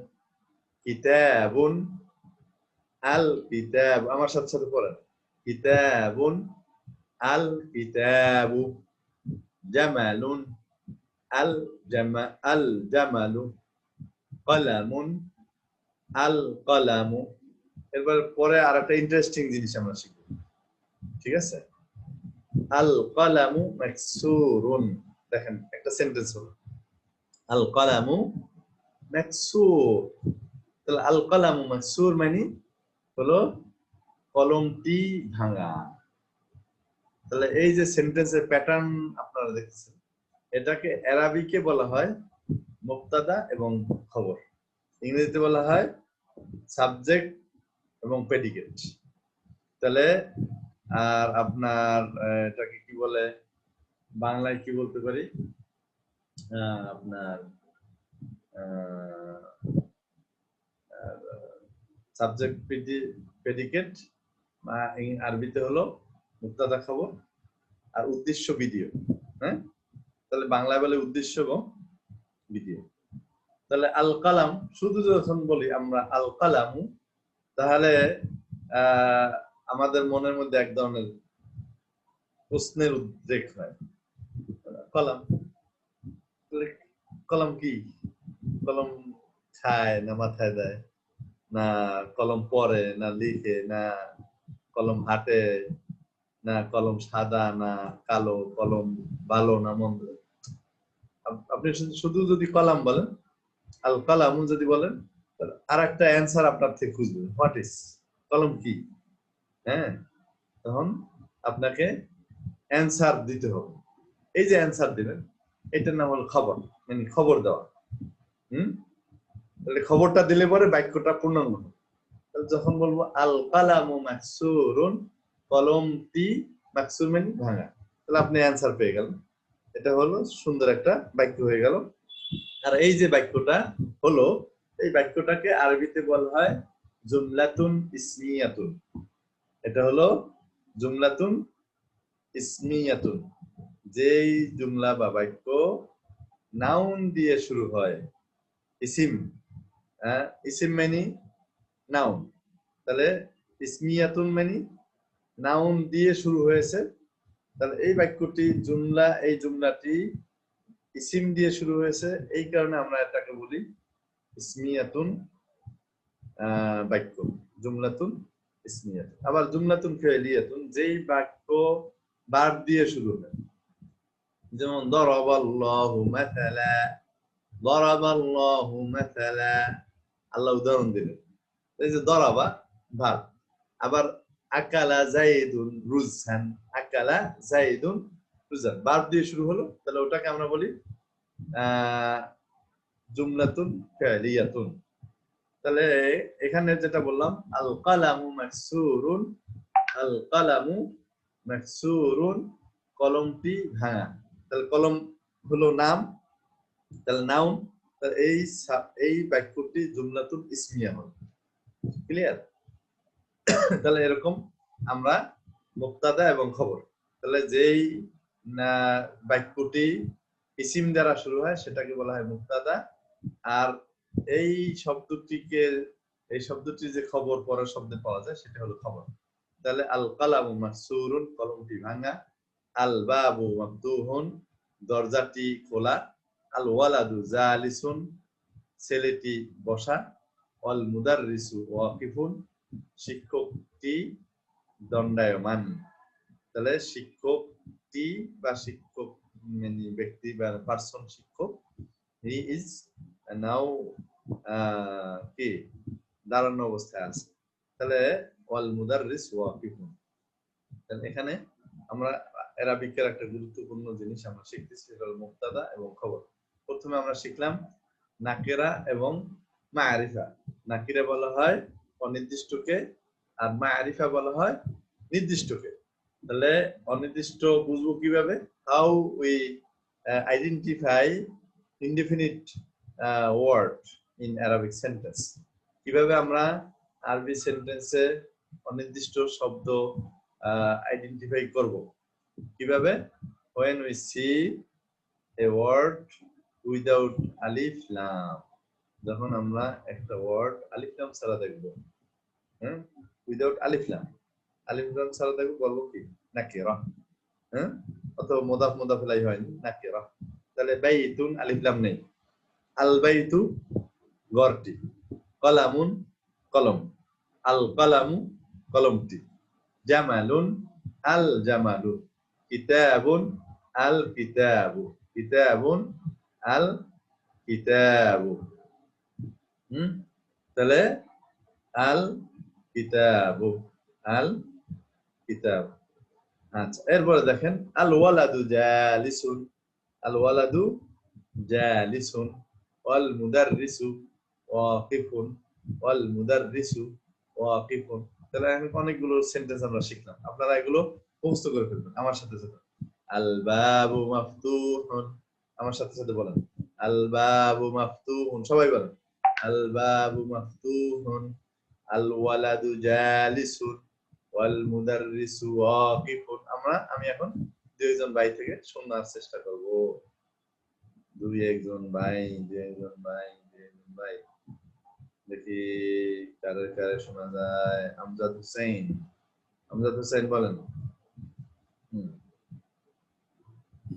কিতাবুন আল কিতাব। আমার সাথে সাথে পড়েন, কিতাবুন আল কিতাবু, জামালুন আল জামালু, কলামুন আল কলামু। এরপর পরে আর একটা ইন্টারেস্টিং জিনিস আমরা শিখব, ঠিক আছে? আল কলামু মাকসুরুন। দেখেন একটা সেন্টেন্স হলো আল কলামু মাকসুর। তাহলে আল কলামু মাকসুর মানে হলো কলমটি ভাঙা। তাহলে এই যে সেন্টেন্সের প্যাটার্ন আপনারা দেখছেন, এটাকে আরবিকে বলা হয় মুবতাদা এবং খবর, ইংরেজিতে বলা হয় সাবজেক্ট এবং প্রেডিকেট। তাহলে আর আপনার এটাকে কি বলে, বাংলায় কি বলতে পারি, আপনার সাবজেক্ট প্রেডিকেট, আরবিতে হলো মুবতাদা খবর, আর উদ্দেশ্য ভিডিও। হ্যাঁ, তাহলে বাংলায় বলে উদ্দেশ্য এবং ভিডিও। তাহলে আল কালাম শুধু যখন বলি আমরা আল কালামু, তাহলে আমাদের মনের মধ্যে এক ধরনের প্রশ্নের উদ্রেক হয়। কলাম, কলম কি? কলম খায় না মাথায় দেয় না কলম পড়ে, না লিখে, না কলম হাঁটে, না কলম সাদা না কালো, কলম ভালো না মন্দ। আপনি শুধু যদি কলাম বলেন, আল কালামু যদি বলেন, আর একটা অ্যান্সার আপনার থেকে খুঁজবে, হোয়াট ইজ, কলম কি। হ্যাঁ, তখন আপনাকে অ্যান্সার দিতে হবে। এই যে অ্যান্সার দিবেন, এটার নাম হলো খবর, মানে খবর দেওয়া। তাহলে খবরটা দিলে পরে বাক্যটা পূর্ণাঙ্গ হবে। যখন বলবো আল কালামু মাকসুরুন, কলমটি মাকসুর মানে ভাঙা, তাহলে আপনি অ্যান্সার পেয়ে গেলেন। এটা হলো সুন্দর একটা বাক্য হয়ে গেল। আর এই যে বাক্যটা হলো, এই বাক্যটাকে আরবিতে বলা হয় জুমলাতুন ইসমিয়াতুন। এটা হলো জুমলাতুন ইসমিয়াতুন, যেই জুমলা বা বাক্য নাউন দিয়ে শুরু হয়। ইসিম, ইসিম মানে নাউন, তাহলে ইসমিয়াতুন মানে নাউন দিয়ে শুরু হয়েছে। তাহলে এই বাক্যটি জুমলা, এই জুমলাটি ইসিম দিয়ে শুরু হয়েছে, এই কারণে আমরা এটাকে বলি ইসমিয়াতুন বাক্য, জুমলাতুন ইসমিয়াতুন। আবার জুমলাতুন ফি'লিয়াতুন, যেই বাক্য ভার্ব দিয়ে শুরু হয়, যেমন দরাবাল্লাহু মাসালা, দরাবাল্লাহু মাসালা, আল্লাহ উদাহরণ দিলেন। এই যে দরাবা ভার্ব। আবার আকালা যায়েদুন রুজহান, আকালা যায়েদুন রুজহান, ভার্ব দিয়ে শুরু হলো, তাহলে ওটাকে আমরা বলি জুমলাতুন ফি'লিয়াতুন। তাহলে এখানে যেটা বললাম আল কালামু মাকসুরুন, আল কালামু মাকসুরুন, কলমটি ভাঙা। তাহলে কলম হলো নাম, তাহলে নাউন, তাহলে এই বাক্যটি জুমলাতুন ইসমিয়া হল। ক্লিয়ার? তাহলে এরকম আমরা মুবতাদা এবং খবর, তাহলে যেই বাক্যটি ইসিম দ্বারা শুরু হয় সেটাকে বলা হয় মুবতাদা। আর এই শব্দটি যে খবর পরের শব্দে পাওয়া যায় সেটা হলো খবর। তাহলে আল কালামু মাকসুরুন, কলমটি ভাঙা। আল বাবু মাফতুহুন, দরজাটি খোলা। আল ওয়ালাদু জালিসুন, ছেলেটি বসা। ওয়াল মুদাররিসু ওয়াকিফুন, শিক্ষকটি দণ্ডায়মান। তাহলে শিক্ষকটি বা শিক্ষক মানে ব্যক্তি বা পার্সন, শিক্ষক, হি ইজ নাও কি দাঁড়ানো অবস্থায় আছে। তাহলে ওয়াল মুদাররিস ওয়াকিফুন। তাহলে এখানে আমরা আরবিকের একটা গুরুত্বপূর্ণ জিনিস আমরা শিখতেছি, সেটা হলো মুবতাদা এবং খবর। প্রথমে আমরা শিখলাম নাকিরা এবং মাআরিফা। নাকিরা বলা হয় অনির্দিষ্টকে, আর মাআরিফা বলা হয় নির্দিষ্টকে। তাহলে অনির্দিষ্ট বুঝবো কিভাবে? How we identify indefinite word in Arabic sentence. কিভাবে আমরা আরবি সেন্টেন্সে অনির্দিষ্ট শব্দ আইডেন্টিফাই করব, কিভাবে? when we see a word without alif lam, যখন আমরা একটা ওয়ার্ড আলিফ লাম ছাড়া দেখব, উইদাউট আলিফ লাম, আলিফ লাম ছাড়া দেখব, বলবো কি নাকিরা। অথবা মুদাফ মুদাফ ইলাইহি হয়নি, নাকিরা। তাহলে বাইতুন আলিফ লাম নেই, আল বাইতু ঘরটি, কলামুন কলম, আল কলামু কলমটি, জামালুন আল জামালু, কিতাবুন আল কিতাবু, কিতাবুন আল কিতাবু। তাহলে আল কিতাবু, আল কিতাব। আচ্ছা, এরপরে দেখেন আল ওয়ালাদু জালিসুন, আল ওয়ালাদু জালিসুন, ওয়াল মুদাররিসু ওয়াকিফুন, ওয়াল মুদাররিসু ওয়াকিফুন। তাহলে এখন অনেকগুলো সেন্টেন্স আমরা শিখলাম, আপনারা এগুলো মুখস্থ করে ফেলবেন আমার সাথে সাথে। আল বাবু মাফতুহুন, আমার সাথে সাথে বলেন আল বাবু মাফতুহুন, সবাই বলেন আল বাবু মাফতুহুন, আল ওয়ালাদু জালিসুন, ওয়াল মুদাররিসু ওয়াকিফুন। আমি এখন দুইজন ভাই থেকে শোনার চেষ্টা করব। দুই একজন ভাই দেখি কারে কারে শোনা যায়। আমজাদ হোসেন বলেন।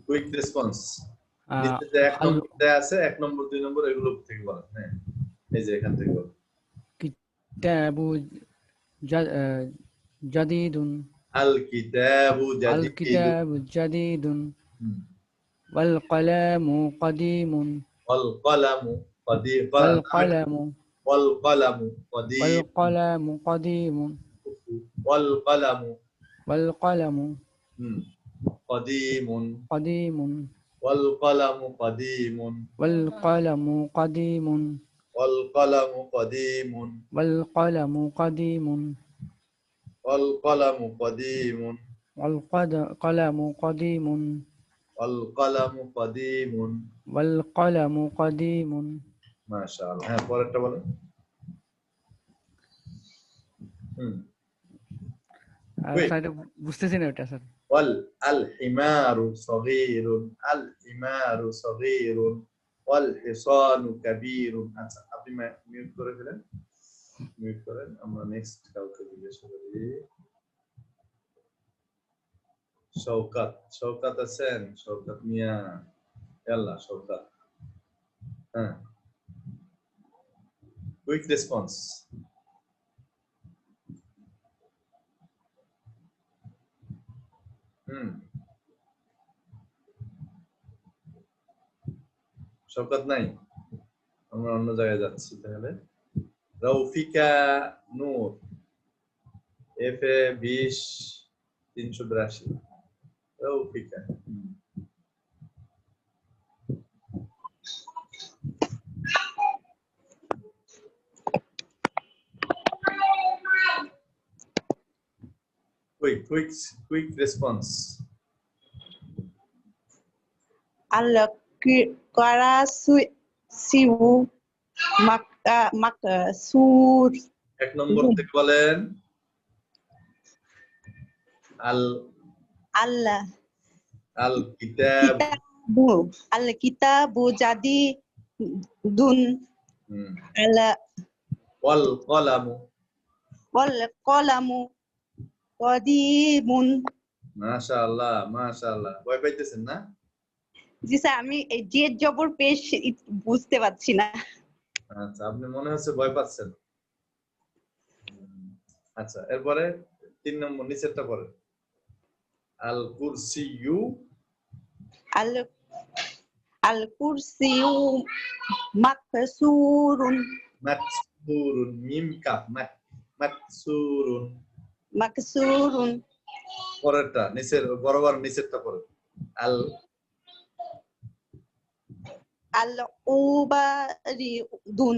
Quick response. নিচে এক নম্বর দেয়া আছে, 1 নম্বর 2 নম্বর এগুলো থেকে বলেন। হ্যাঁ, এই যে এখান থেকে বলেন। الكتاب جديد الكتاب جديد الكتاب جديد হুম। والقلم قديم والقلم قديم والقلم والقلم قديم والقلم قديم والقلم والقلم হুম। قديم قديم والقلم قديم والقلم قديم والقلم قديم والقلم قديم والقلم قديم والقلم قديم والقلم قديم والقلم قديم মাশাআল্লাহ হ্যাঁ পরেরটা বলেন হুম স্যার বুঝতেছি না এটা স্যার والحمار صغير الحمار صغير والحصان كبير আচ্ছা আপনি মিউট করে ফেলেন মিউট করেন আমরা নেক্সট কাউকে জিজ্ঞাসা করি শওকত আছেন শওকত মিয়া ইয়াল্লা শওকত হ্যাঁ কুইক রেসপন্স শওকত নাই আমরা অন্য জায়গায় যাচ্ছি তাহলে রৌফিকা নূর FA 20 382 রৌফিকা quick response Al-Qarasiu Maksur এক নম্বর থেকে বলেন Al-Kitabu Jadidun wal qalamu Qadimun মাশাআল্লাহ মাশাআল্লাহ ভয় পাইতেছেন না জি স্যার আমি এই জেড জবর পেশ বুঝতে পারছি না আচ্ছা আপনি মনে হচ্ছে ভয় পাচ্ছেন আচ্ছা এরপরে 3 নম্বর নিচেরটা পড়েন আল কুরসিয়ু আল কুরসিয়ু মাকসুরুন মিম কাফ মাকসুরুন পরেরটা নিচের বরাবর নিচেরটা পড়েন উবারিদুন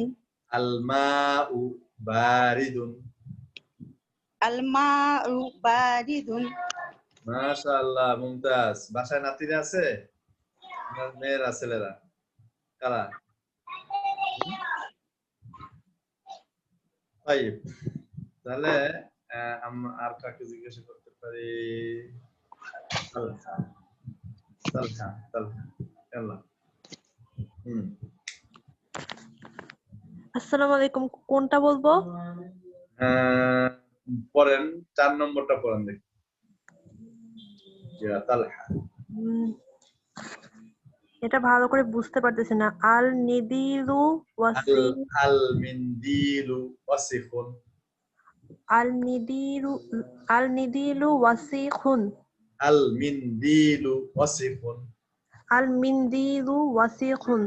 মাউ বারিদুন মাশাআল্লাহ মুমতাজ বাসায় নাতিরা আছে আপনার মেয়েরা ছেলেরা কারা طيب তাহলে আর কাকে জিজ্ঞাসা করতে পারি তালহা ইয়াল্লা আসসালামু আলাইকুম কোনটা বলবো পড়েন 4 নম্বরটা পড়েন দেখি ইয়া তালহা এটা ভালো করে বুঝতে পারতেছি না আল নিদিলু ওয়াসিখ আল মিন্দিলু ওয়াসিখুন আল নিদিলু ওয়াসিখুন আল মিন্দিলু ওয়াসিখুন আল মিন্দিলু ওয়াসিখুন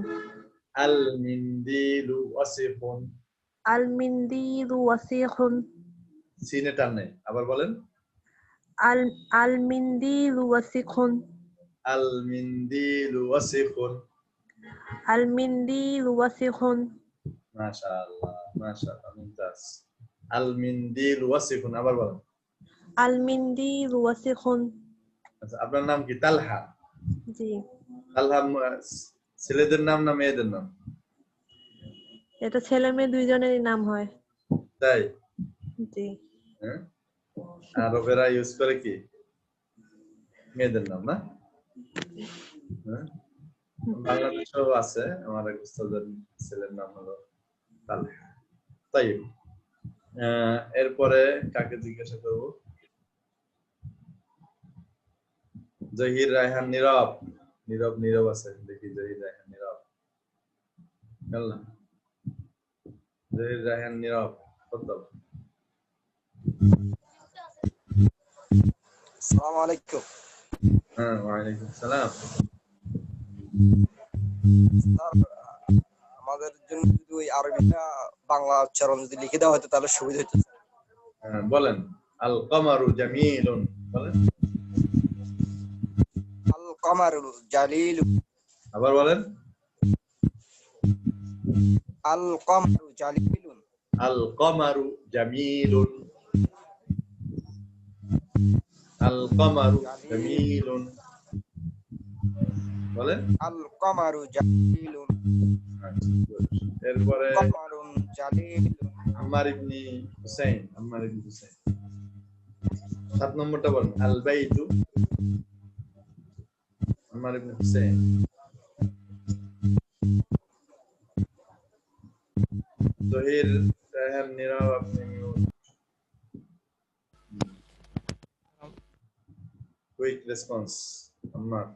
আল মিন্দিলু ওয়াসিখুন আল মিন্দিলু ওয়াসিখুন সিনে টান নাই আবার বলেন আল মিন্দিলু ওয়াসিখুন আল মিন্দিলু ওয়াসিখুন আল মিন্দিলু ওয়াসিখুন মাশাআল্লাহ মাশাআল্লাহ মুমতাজ আল মিন্দিলু ওয়াসিখুন আবার বলেন আল মিন্দিলু ওয়াসিখুন আচ্ছা আপনার নাম কি তালহা জি তালহা ছেলেদের নাম না মেয়েদের নাম এটা ছেলে মেয়ে দুইজনেরই নাম হয় তাই জি হ্যাঁ আর ওরা ইউজ করে কি মেয়েদের নাম না হ্যাঁ বাংলাদেশেও আছে আমার এক উস্তাদের ছেলের নাম হলো তালহা তাই এরপরে কাকে জিজ্ঞাসা করব জহির রায়হান নীরব আছে দেখি জহির রায়হান নীরব জহির রায়হান নীরব تفضل. আসসালামু আলাইকুম। হ্যাঁ, ওয়ালাইকুম সালাম। আমাদের জন্য যদি ওই আরবিটা বাংলা উচ্চারণ যদি লিখে দেওয়া হতো তাহলে সুবিধা হতো। হ্যাঁ, বলেন। আল কমারু জামিলুন, বলেন। আল কমারু জালিলু। আবার বলেন। আল কমারু জালিলুন। আল কমারু জামিলুন। আল কমারু জামিলুন, বলেন। আল কমারু জালিলুন। এরপরে কমারুন জালিলুন। আম্মার ইবনে হুসাইন, আম্মার ইবনে হুসাইন। 7 নম্বরটা বলেন। আল বাইতু, আম্মার ইবনে হুসাইন। জহির, রায়হান, নীরব, আপনি মিউট। কুইক রেসপন্স, আম্মার।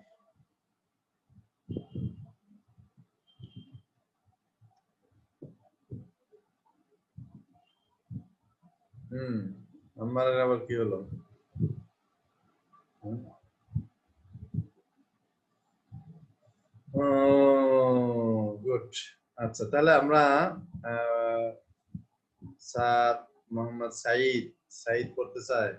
আম্মারের আবার কি হলো? গুড। আচ্ছা, তাহলে আমরা স্যার মোহাম্মদ সাঈদ পড়তে চাই।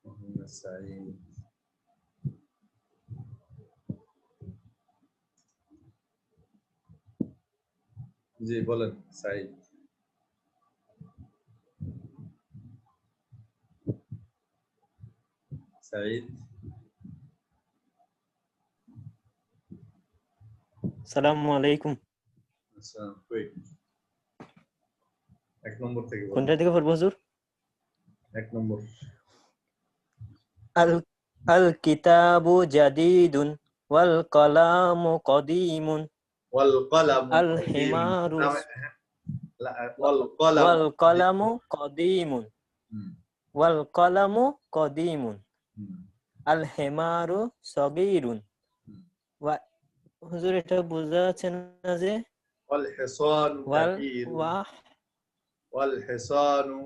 মোহাম্মদ সাঈদ, জি বলেন সাঈদ। সাঈদ, আসসালামু আলাইকুম। আচ্ছা, কুইক। 1 নম্বর থেকে বলেন। কোনটা থেকে পড়বো হুজুর? 1 নম্বর। আল কিতাবু জাদিদুন ওয়াল কলামু কদিমুন ওয়াল কলামু আল হিমারু ওয়াল ওয়াল কলামু কদিমুন ওয়াল কলামু কদিমুন আল হিমারু সগীরুন। হুজুর এটা বোঝা যাচ্ছে না যে ওয়াল হিসানু কাবীরুন। ওয়াল হিসানু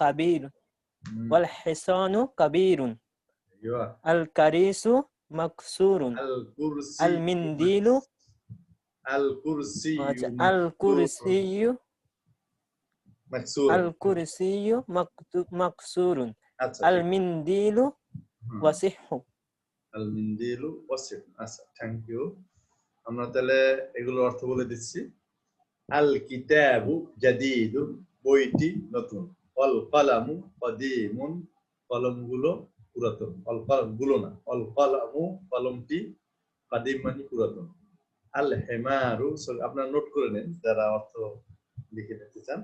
কাবীরুন। ওয়াল হিসানু কাবীরুন। আল কারিসু মাকসুরুন। আল মিন্দিলু আল কুরসিয়্যু আল কুরসিয়্যু মাকসুর। আল কুরসিয়্যু মাকসুরুন। আচ্ছা, আল মিন্দিলু ওয়াসিহু। আল মিন্দিলু ওয়াসিহু। আচ্ছা, থ্যাংক ইউ। আমরা তাহলে এগুলো অর্থ বলে দিচ্ছি। আল কিতাবু জাদিদুন, বইটি নতুন। আল কলামু কদিমুন, কলমগুলো পুরাতন। আল কলমগুলো না, আল কলামু কলমটি, কদিম মানে পুরাতন। আল হিমারু, আপনারা নোট করে নেন যারা অর্থ লিখে নিতে চান।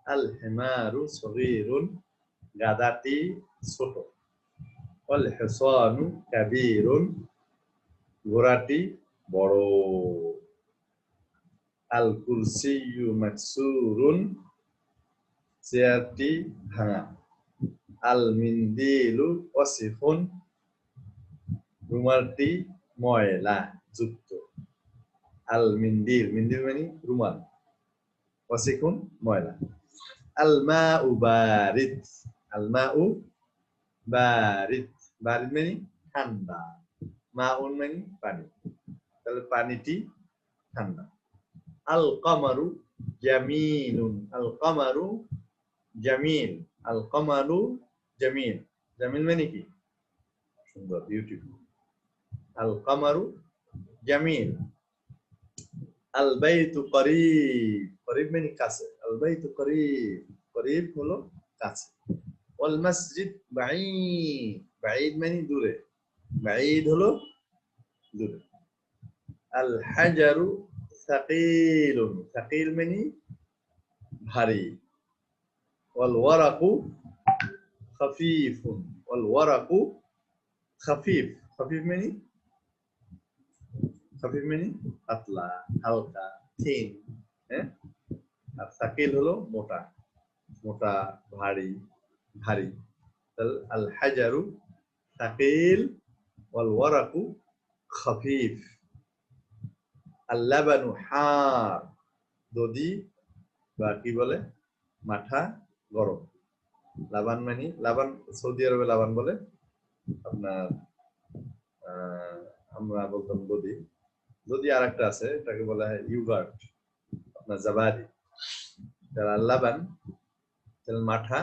আল হিমারু সগীরুন, গাধাটি ছোট। আল হিসানু কাবীরুন, ঘোড়াটি বড়। আল কুরসিয়্যু মাকসুরুন, চেয়ারটি ভাঙা। আল মিন্দিলু ওয়াসিফুন, রুমালটি ময়লা যুক্ত। আল মিন্দিল, মিন্দিল মানে রুমাল, ওয়াসিফুন ময়লা। আল মাউ বারিদ, আল মাউ বারিদ, বারিদ মানে ঠান্ডা। মাউন মানে পানি, তাহলে পানিটি ঠান্ডা। আল কমারু জামিলুন, আল কমারু জামিল। আল কমারু জামিল, জামিল মানে কি? সুন্দর, বিউটিফুল। আল কমারু জামিল। আল বাইতু করিব, করিব মানে কাছে। আল বাইতু করিব, করিব হলো কাছে। ওয়াল মসজিদ বাঈদ, বাঈদ মানে দূরে, বাঈদ হলো দূরে। আল হাজারু সাকিলুন, সাকিল মানে ভারী। ওয়াল ওয়ারাকু খাফিফুন, ওয়াল ওয়ারাকু খাফিফ, খাফিফ মানে পাতলা, হালকা, থিন। হ্যাঁ, আর সাকিল হলো মোটা, মোটা, ভারী, ভারী। আল হাজারু সাকিল ওয়াল ওয়ারাকু খাফিফ আল লাবানু হার দধি বা কি বলে মাঠা গরম লাবান মানে লাবান সৌদি আরবে লাবান বলে আপনার আমরা বলতাম দধি দধি আরেকটা আছে এটাকে বলা হয় ইউগার্ট আপনার জাবারি যারা লাবান তেল মাঠা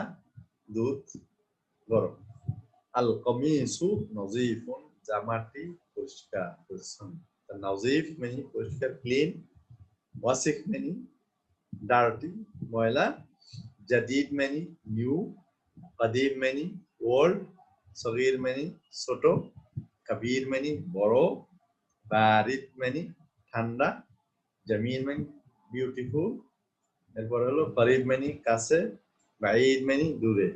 দুধ গরম আল কমিসু নজিফুন জামাটি পরিষ্কার পরিচ্ছন্ন নজিফ মানে পরিষ্কার ক্লিন ওয়াসিফ মানে ডার্টি ময়লা জাদিদ মানে নিউ কাদিম মানে ওল্ড সগীর মানে ছোট কবির মানে বড় বারিদ মানে ঠান্ডা জামিল মানে বিউটিফুল এরপর হলো করিব মানে কাছে বাঈদ মানে দূরে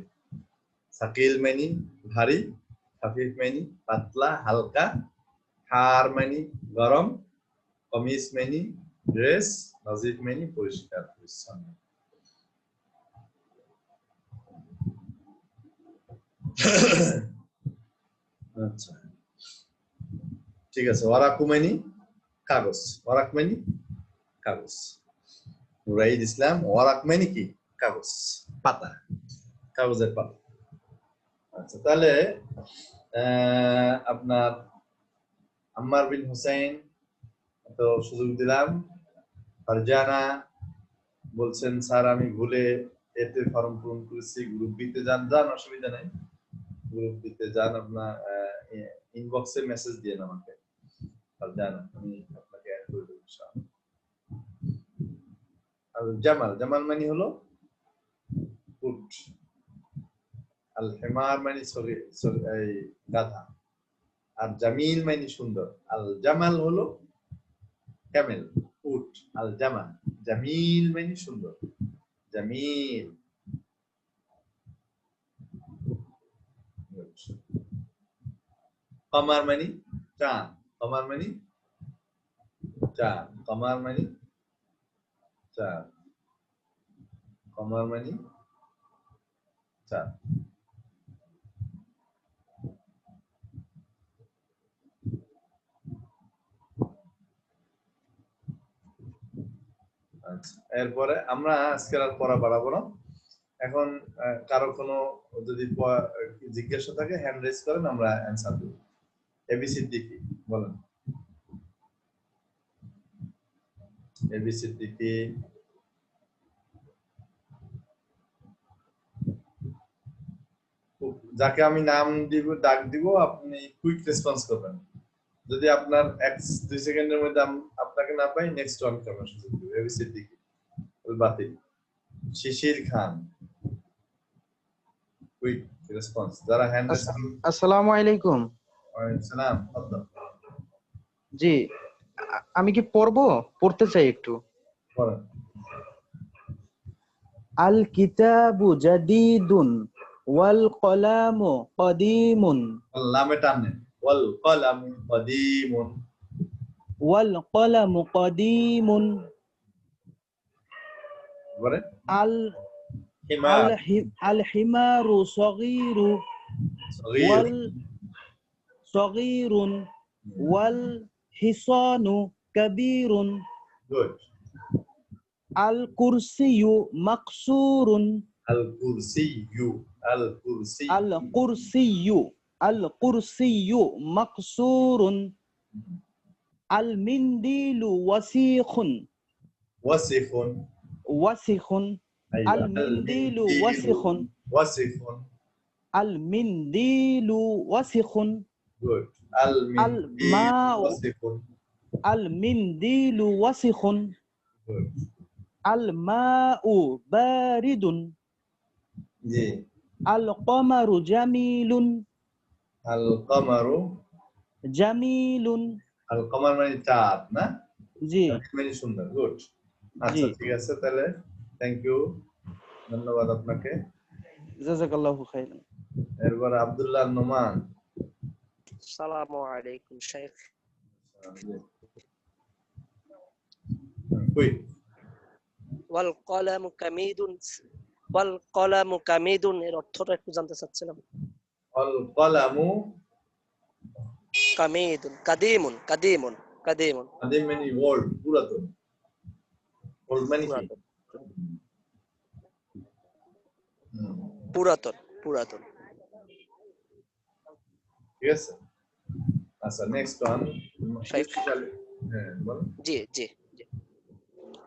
সাকিল মানে ভারী খাফিফ মানে পাতলা হালকা হার মানে গরম কমিজ মানে ড্রেস নজিফ মানে পরিষ্কার পরিচ্ছন্ন আচ্ছা ঠিক আছে ওয়ারাকু মানে কাগজ ওয়ারাক মানে কাগজ নুরাইদ ইসলাম ওয়ারাক মানে কি কাগজ পাতা কাগজের পাতা আচ্ছা তাহলে আপনার আম্মার বিন হুসাইন তো সুযোগ দিলাম ফারজানা বলছেন স্যার আমি ভুলে এতে ফর্ম পূরণ করেছি গ্রুপ বিতে যান অসুবিধা নাই গ্রুপ বিতে যান আপনার ইনবক্সে মেসেজ দিয়ে আমাকে ফারজানা আমি আপনাকে অ্যাড করে দেব ইনশাআল্লাহ আর জামাল মানে হলো উট আল হিমার মানে এই গাধা আর জামিল মানে সুন্দর আল জামাল হলো ক্যামেল উট আল জামাল জামিল মানে সুন্দর জামিল কমার মানে চাঁদ কমার মানে চাঁদ কমার মানে চাঁদ কমার মানে চাঁদ এরপরে আমরা আজকে আর পড়া বাড়াবো না এখন কারো কোনো যদি জিজ্ঞাসা থাকে হ্যান্ড রেজ করেন আমরা অ্যানসার দেব এবিসিডি কি বলেন এবিসিডি কি যাকে আমি নাম দিব ডাক দিব আপনি কুইক রেসপন্স করবেন যদি আপনার 1-2 সেকেন্ডের মধ্যে আপনাকে না পাই নেক্সট ওয়ান করব সুযোগ দিব এবিসিডি কি বাতিল শিশির খান কুইক রেসপন্স যারা হ্যান্ড আসসালামু আলাইকুম ওয়ালাইকুম সালাম জি আমি কি পড়তে চাই একটু পড়েন আল কিতাবু জাদিদুন ওয়াল কলামু কদিমুন লামে টানেন ওয়াল কলামু কদিমুন ওয়াল কলামু কদিমুন বলে আল হিমারু সগীরু ওয়াল সগীরুন ওয়াল হিসানু কাবীরুন গুড আল কুরসিয়ু মাকসুরুন আল কুরসিয়ু আল কুরসিয়ু মাকসুরুন আল মিন্দিলু ওয়াসিখুন আল মিন্দিলু ওয়াসিখুন আল মিন্দিলু ওয়াসিখুন গুড আল মিন্দিলু ওয়াসিখুন আল মাউ বারিদুন জি আল কমারু জামিলুন আল কমারু জামিলুন আল কমার মানে চাঁদ না জি মানে সুন্দর গুড আচ্ছা ঠিক আছে তাহলে থ্যাংক ইউ ধন্যবাদ আপনাকে জাযাকাল্লাহু খাইরান এরপর আব্দুল্লাহ নোমান আসসালামু আলাইকুম শেখ কই ওয়াল কলামু কামিদুন এর অর্থটা একটু জানতে চাচ্ছিলাম ওয়াল কলামু কামিদুন কাদিমুন কাদিমুন কাদিমুন কাদিম মানে ওল্ড, পুরাতন। ওল্ড মানে কি? পুরাতন পুরাতন পুরাতন ঠিক আছে। আচ্ছা, নেক্সট ওয়ান। শাইখ। হ্যাঁ বল। জি জি জি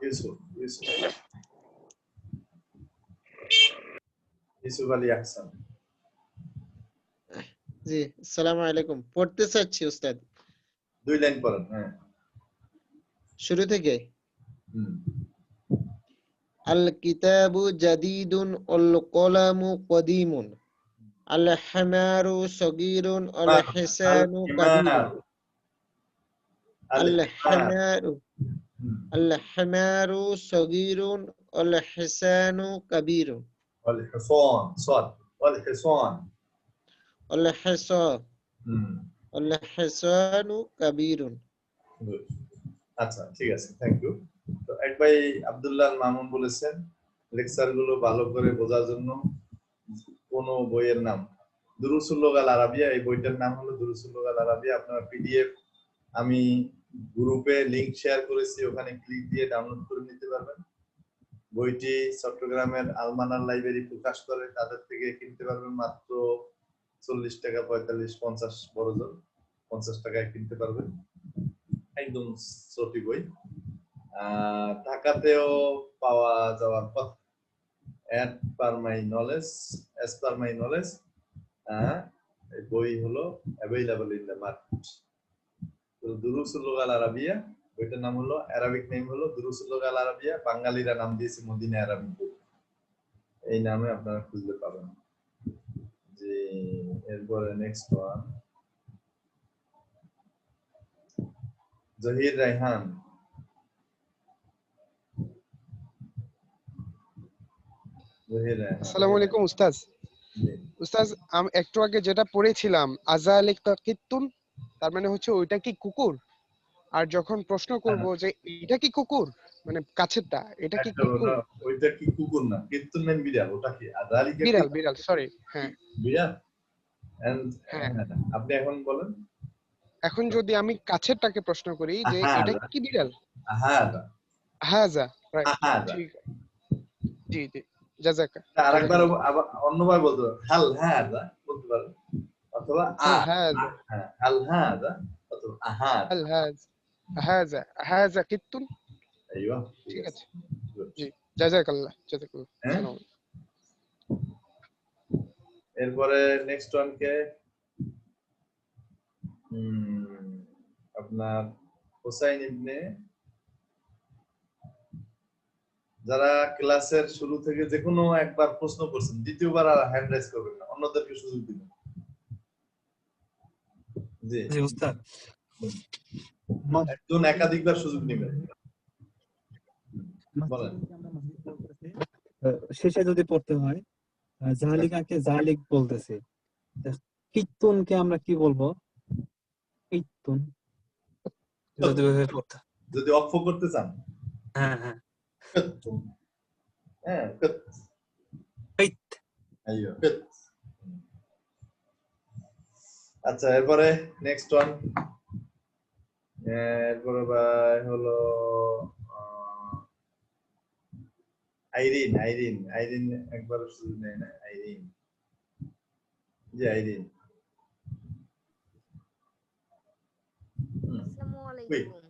ইউসুফ ইউসুফ আলী আহসান। জি, আসসালামু আলাইকুম। পড়তে চাচ্ছি উস্তাদ। 2 লাইন পড়েন। হ্যাঁ, শুরু থেকে। হুম। আল কিতাবু জাদিদুন আল কলামু কদিমুন আল হিমারু সগীরুন আল হিসানু কাবীরুন। আল হিমারু সগীরুন আল হিসানু কাবীরুন। والحصان صاد والحصان আল হিসানু কাবীরুন। আচ্ছা, ঠিক আছে, থ্যাংক ইউ। তো এক ভাই আব্দুল্লাহ মামুন বলেছেন লেকচার গুলো ভালো করে বোঝার জন্য কোন বইয়ের নাম দুরুসুল লুগাল আরাবিয়া। এই বইটার নাম হলো দুরুসুল লুগাল আরাবিয়া। আপনারা পিডিএফ আমি গ্রুপে লিংক শেয়ার করেছি, ওখানে ক্লিক দিয়ে ডাউনলোড করে নিতে পারবেন। বইটি চট্টগ্রামের আলমানার লাইব্রেরি প্রকাশ করে, তাদের থেকে কিনতে পারবেন মাত্র 40 টাকা, 45, 50 বড় জোর 50 টাকায় কিনতে পারবেন। একদম ছোট বই। ঢাকাতেও পাওয়া যাওয়ার কথা। as per my knowledge এই বই হলো অ্যাভেইলেবল ইন দ্য মার্কেট। তো দুরুসুল লুগাল আরাবিয়া, বইটার নাম হলো, আরবিক নেম হলো দুরুসুল লুগাল আরাবিয়া। বাঙালিরা নাম দিয়েছে মদিনা আরাবিক বই। এই নামে আপনারা খুঁজতে পাবেন। যে এরপরে নেক্সট ওয়ান, জহির রায়হান। আসসালামু আলাইকুম উস্তাদ। উস্তাদ আমি একটু আগে যেটা পড়েছিলাম আযালিকা কিত্তুন, তার মানে হচ্ছে ওইটা কি কুকুর? আর যখন প্রশ্ন করব যে এটা কি কুকুর, মানে কাছেরটা, এটা কি কুকুর? ওইটা কি কুকুর না, কিত্তুন মানে বিড়াল। ওটা কি আযালিকা? বিড়াল, বিড়াল, সরি। হ্যাঁ, বিড়াল। আপনি এখন বলেন। এখন যদি আমি কাছেরটাকে প্রশ্ন করি যে এটা কি বিড়াল? হাযা, রাইট, ঠিক। জি জি, জাযাকা। আরেকবার অন্যবার বলতে পারেন, হাল হাযা বলতে পারেন, অথবা হাযা, হাল হাযা অথবা হাল হাযা, হাযা কিত্তুন। আইয়ো, ঠিক আছে। জি, জাযাকাল্লাহ, জাযাকাল্লাহ। এরপরে নেক্সট ওয়ান কে আপনার হুসাইন ইবনে। যারা ক্লাসের শুরু থেকে যে কোনো একবার প্রশ্ন করছেন, দ্বিতীয়বার আর হ্যান্ড রাইজ করবেন না, অন্যদেরকে সুযোগ দিবেন। জি উস্তাদ, একজন একাধিকবার সুযোগ নেবেন। বলেন। শেষে যদি পড়তে হয়, জালিকাকে জালিক বলতেছে, কিত্তুনকে আমরা কি বলবো? কিত্তুন যদি অক্ষ করতে চান। হ্যাঁ হ্যাঁ, আচ্ছা, এরপরে নেক্সট ওয়ান। এরপরে ভাই হলো আইরিন। আইরিন একবার সুযোগ নেয় না। আইরিন, জি আইরিন। আসসালামু আলাইকুম।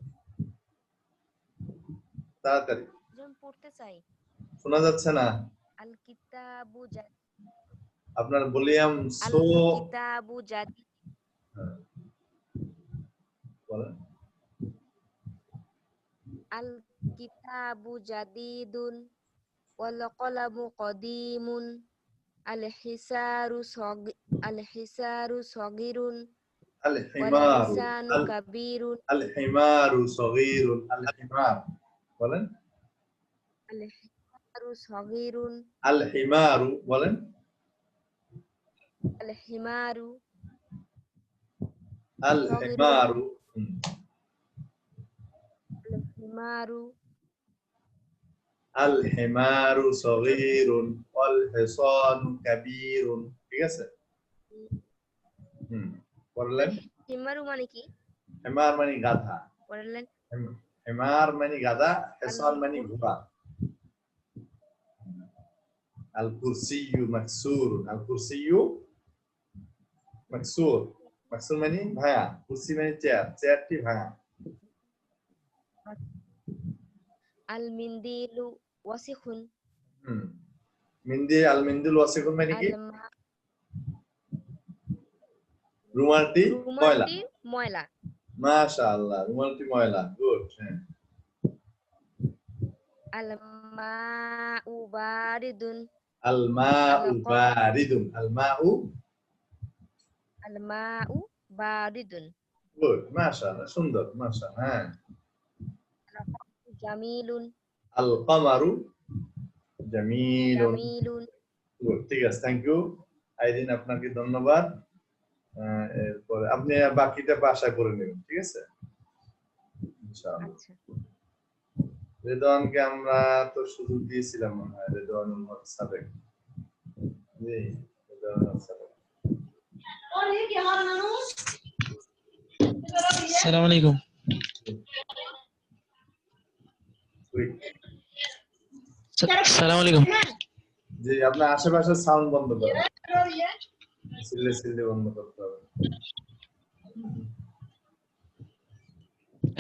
তাড়াতাড়ি, জন পড়তে চাই। শোনা যাচ্ছে না। আল কিতাবু আপনার ভলিউম সো। আল কিতাবু জাদিদ। বলেন। আল কিতাবু জাদিদুন ওয়াল কলামু কদিমুন আল হিসারু সগীরুন আল ওয়াল হিমারু হিসানু কাবীরুন। আল হিমারু সগীরুন। আল হিমার বলেন। আল হিমারু সগীরুন। আল হিমারু বলেন। আল হিমারু। আল হিমারু। আল হিমারু। আল হিমারু সগীরুন ওয়াল হিসানু কাবীরুন। ঠিক আছে। পড়লেন। হিমারু মানে কি? হেমার মানে গাধা, পড়লেন হেমার মানে গাধা, হিসান মানে ঘোড়া। আল কুরসিয়ু মাকসুর, আল কুরসিয়ু মাকসুর, মাকসুর মানে ভাঙা, কুরসি মানে চেয়ার, চেয়ারটি ভাঙা। আল মিন্দিলু ওয়াসিখুন। মিন্দি, আল মিন্দিল ওয়াসিখুন মানে কি? আল রুমালটি ময়লা। রুমালটি ময়লা। মাশাআল্লাহ, রুমালটি ময়লা, গুড। আল মাউ বারিদুন। আল মাউ বারিদুন, আল মাউ বারিদুন। গুড, মাশাআল্লাহ, সুন্দর, মাশাআল্লাহ। হ্যাঁ। জামিলুন। আল কামারু জামিলুন। জামিলুন। গুড, ঠিক আছে, থ্যাংক ইউ আইরিন, আপনাকে ধন্যবাদ। এরপরে আপনি বাকিটা বাসায় করে নেবেন, ঠিক আছে ইনশাআল্লাহ। আচ্ছা, রেদওয়ানকে আমরা তো সুযোগ দিয়েছিলাম মনে হয়, রেদওয়ানুল হক সাদেক। জি, রেদওয়ানুল সাদেক। আসসালামু আলাইকুম। আসসালামু আলাইকুম। জি, আপনার আশেপাশের সাউন্ড বন্ধ করেন, সিলে সিলে বন্ধ করতে হবে।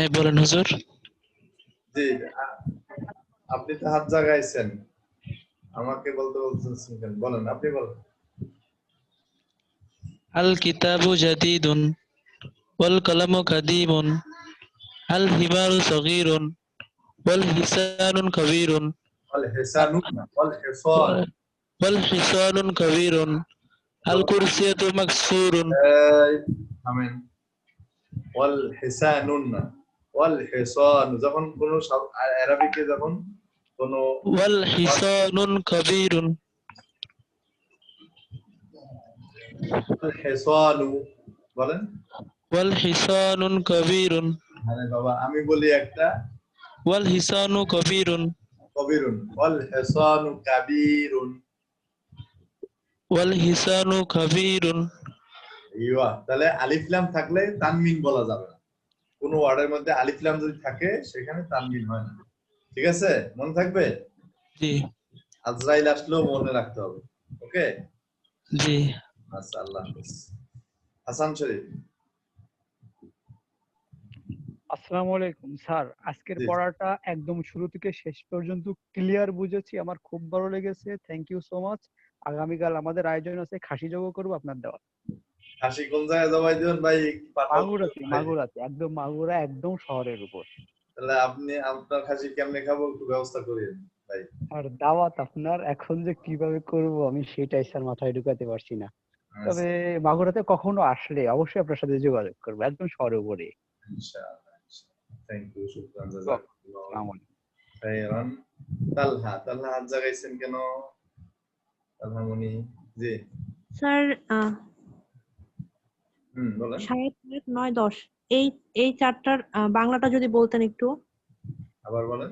এই বলেন হুজুর। জি, আপনি তো হাত জাগাইছেন, আমাকে বলতে বলছেন কেন? বলেন, আপনি বলেন। আল কিতাবু জাদিদুন ওয়াল কলামু কাদিমুন আল হিমারু সগীরুন ওয়াল হিসানুন কাবীরুন ওয়াল হিসানু না, ওয়াল হিসান, ওয়াল হিসানুন কাবীরুন আল কুরসিয়াতু মাকসুরুন। আমিন। ওয়াল হিসানুন না, ওয়াল হিসান, যখন কোন আরবিকে যখন কোন ওয়াল হিসানুন কাবীরুন। ওয়াল হিসানু বলেন। ওয়াল হিসানুন কাবীরুন। আরে বাবা, আমি বলি একটা, ওয়াল হিসানু কাবীরুন। কবিরুন, ওয়াল হিসানু কাবীরুন। ওয়াল হিসানু কাবীরুন। ইয়া, তাহলে আলিফ লাম থাকলে তানমিন বলা যাবে না। কোন ওয়ার্ডের মধ্যে আলিফ লাম যদি থাকে সেখানে তানমিন হয় না, ঠিক আছে? মনে থাকবে? জি। আজরাইল আসলেও মনে রাখতে হবে, ওকে? জি। আচ্ছা, আল্লাহ হাফেজ। হাসান শরীফ। আসসালামু আলাইকুম স্যার, আজকের পড়াটা একদম শুরু থেকে শেষ পর্যন্ত ক্লিয়ার বুঝেছি, আমার খুব ভালো লেগেছে, থ্যাংক ইউ সো মাচ। আগামীকাল আমাদের আয়োজন আছে, খাসি জব করবো আপনার দেওয়া। খাসি কোন জায়গায় জবাই দিবেন ভাই? মাগুরাতে, একদম মাগুরা, একদম শহরের উপর। তাহলে আপনি আপনার খাসি কেমনে খাবো একটু ব্যবস্থা করেন ভাই। আর দাওয়াত আপনার, এখন যে কিভাবে করব আমি সেটাই স্যার মাথায় ঢুকাতে পারছি না। তবে মাগুরাতে কখনো আসলে অবশ্যই আপনার সাথে যোগাযোগ করবো, একদম শহরের উপরে। ইনশাআল্লাহ। Thank you, শুকরান, জাযাকাল্লাহ খাইরান। তালহা, তালহা হাত জাগাইছেন কেন? তালহা মনি। জি স্যার, বলেন। 7, 8, 9, 10 এই চারটার বাংলাটা যদি বলতেন একটু। আবার বলেন।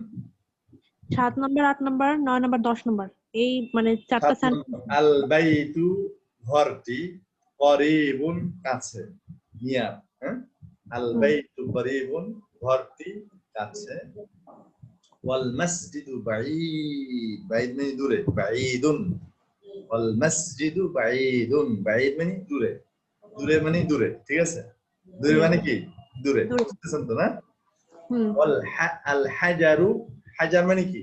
7 নাম্বার, 8 নাম্বার, 9 নাম্বার, 10 নাম্বার, এই মানে চারটা সেন্টেন্স। আল বাইতু ঘরটি, করিবুন কাছে, নিয়ার। হ্যাঁ, আল বাইতু করিবুন ঘরটি কাছে, ওয়াল মসজিদু বাঈদ, বাঈদ মানে দূরে, বাঈদুন, ওয়াল মসজিদু বাঈদুন, বাঈদ মানে দূরে, দূরে মানে দূরে, ঠিক আছে? দূরে মানে কি? দূরে, বুঝতেছেন তো না? ওয়াল আল হাজারু, হাজার মানে কি?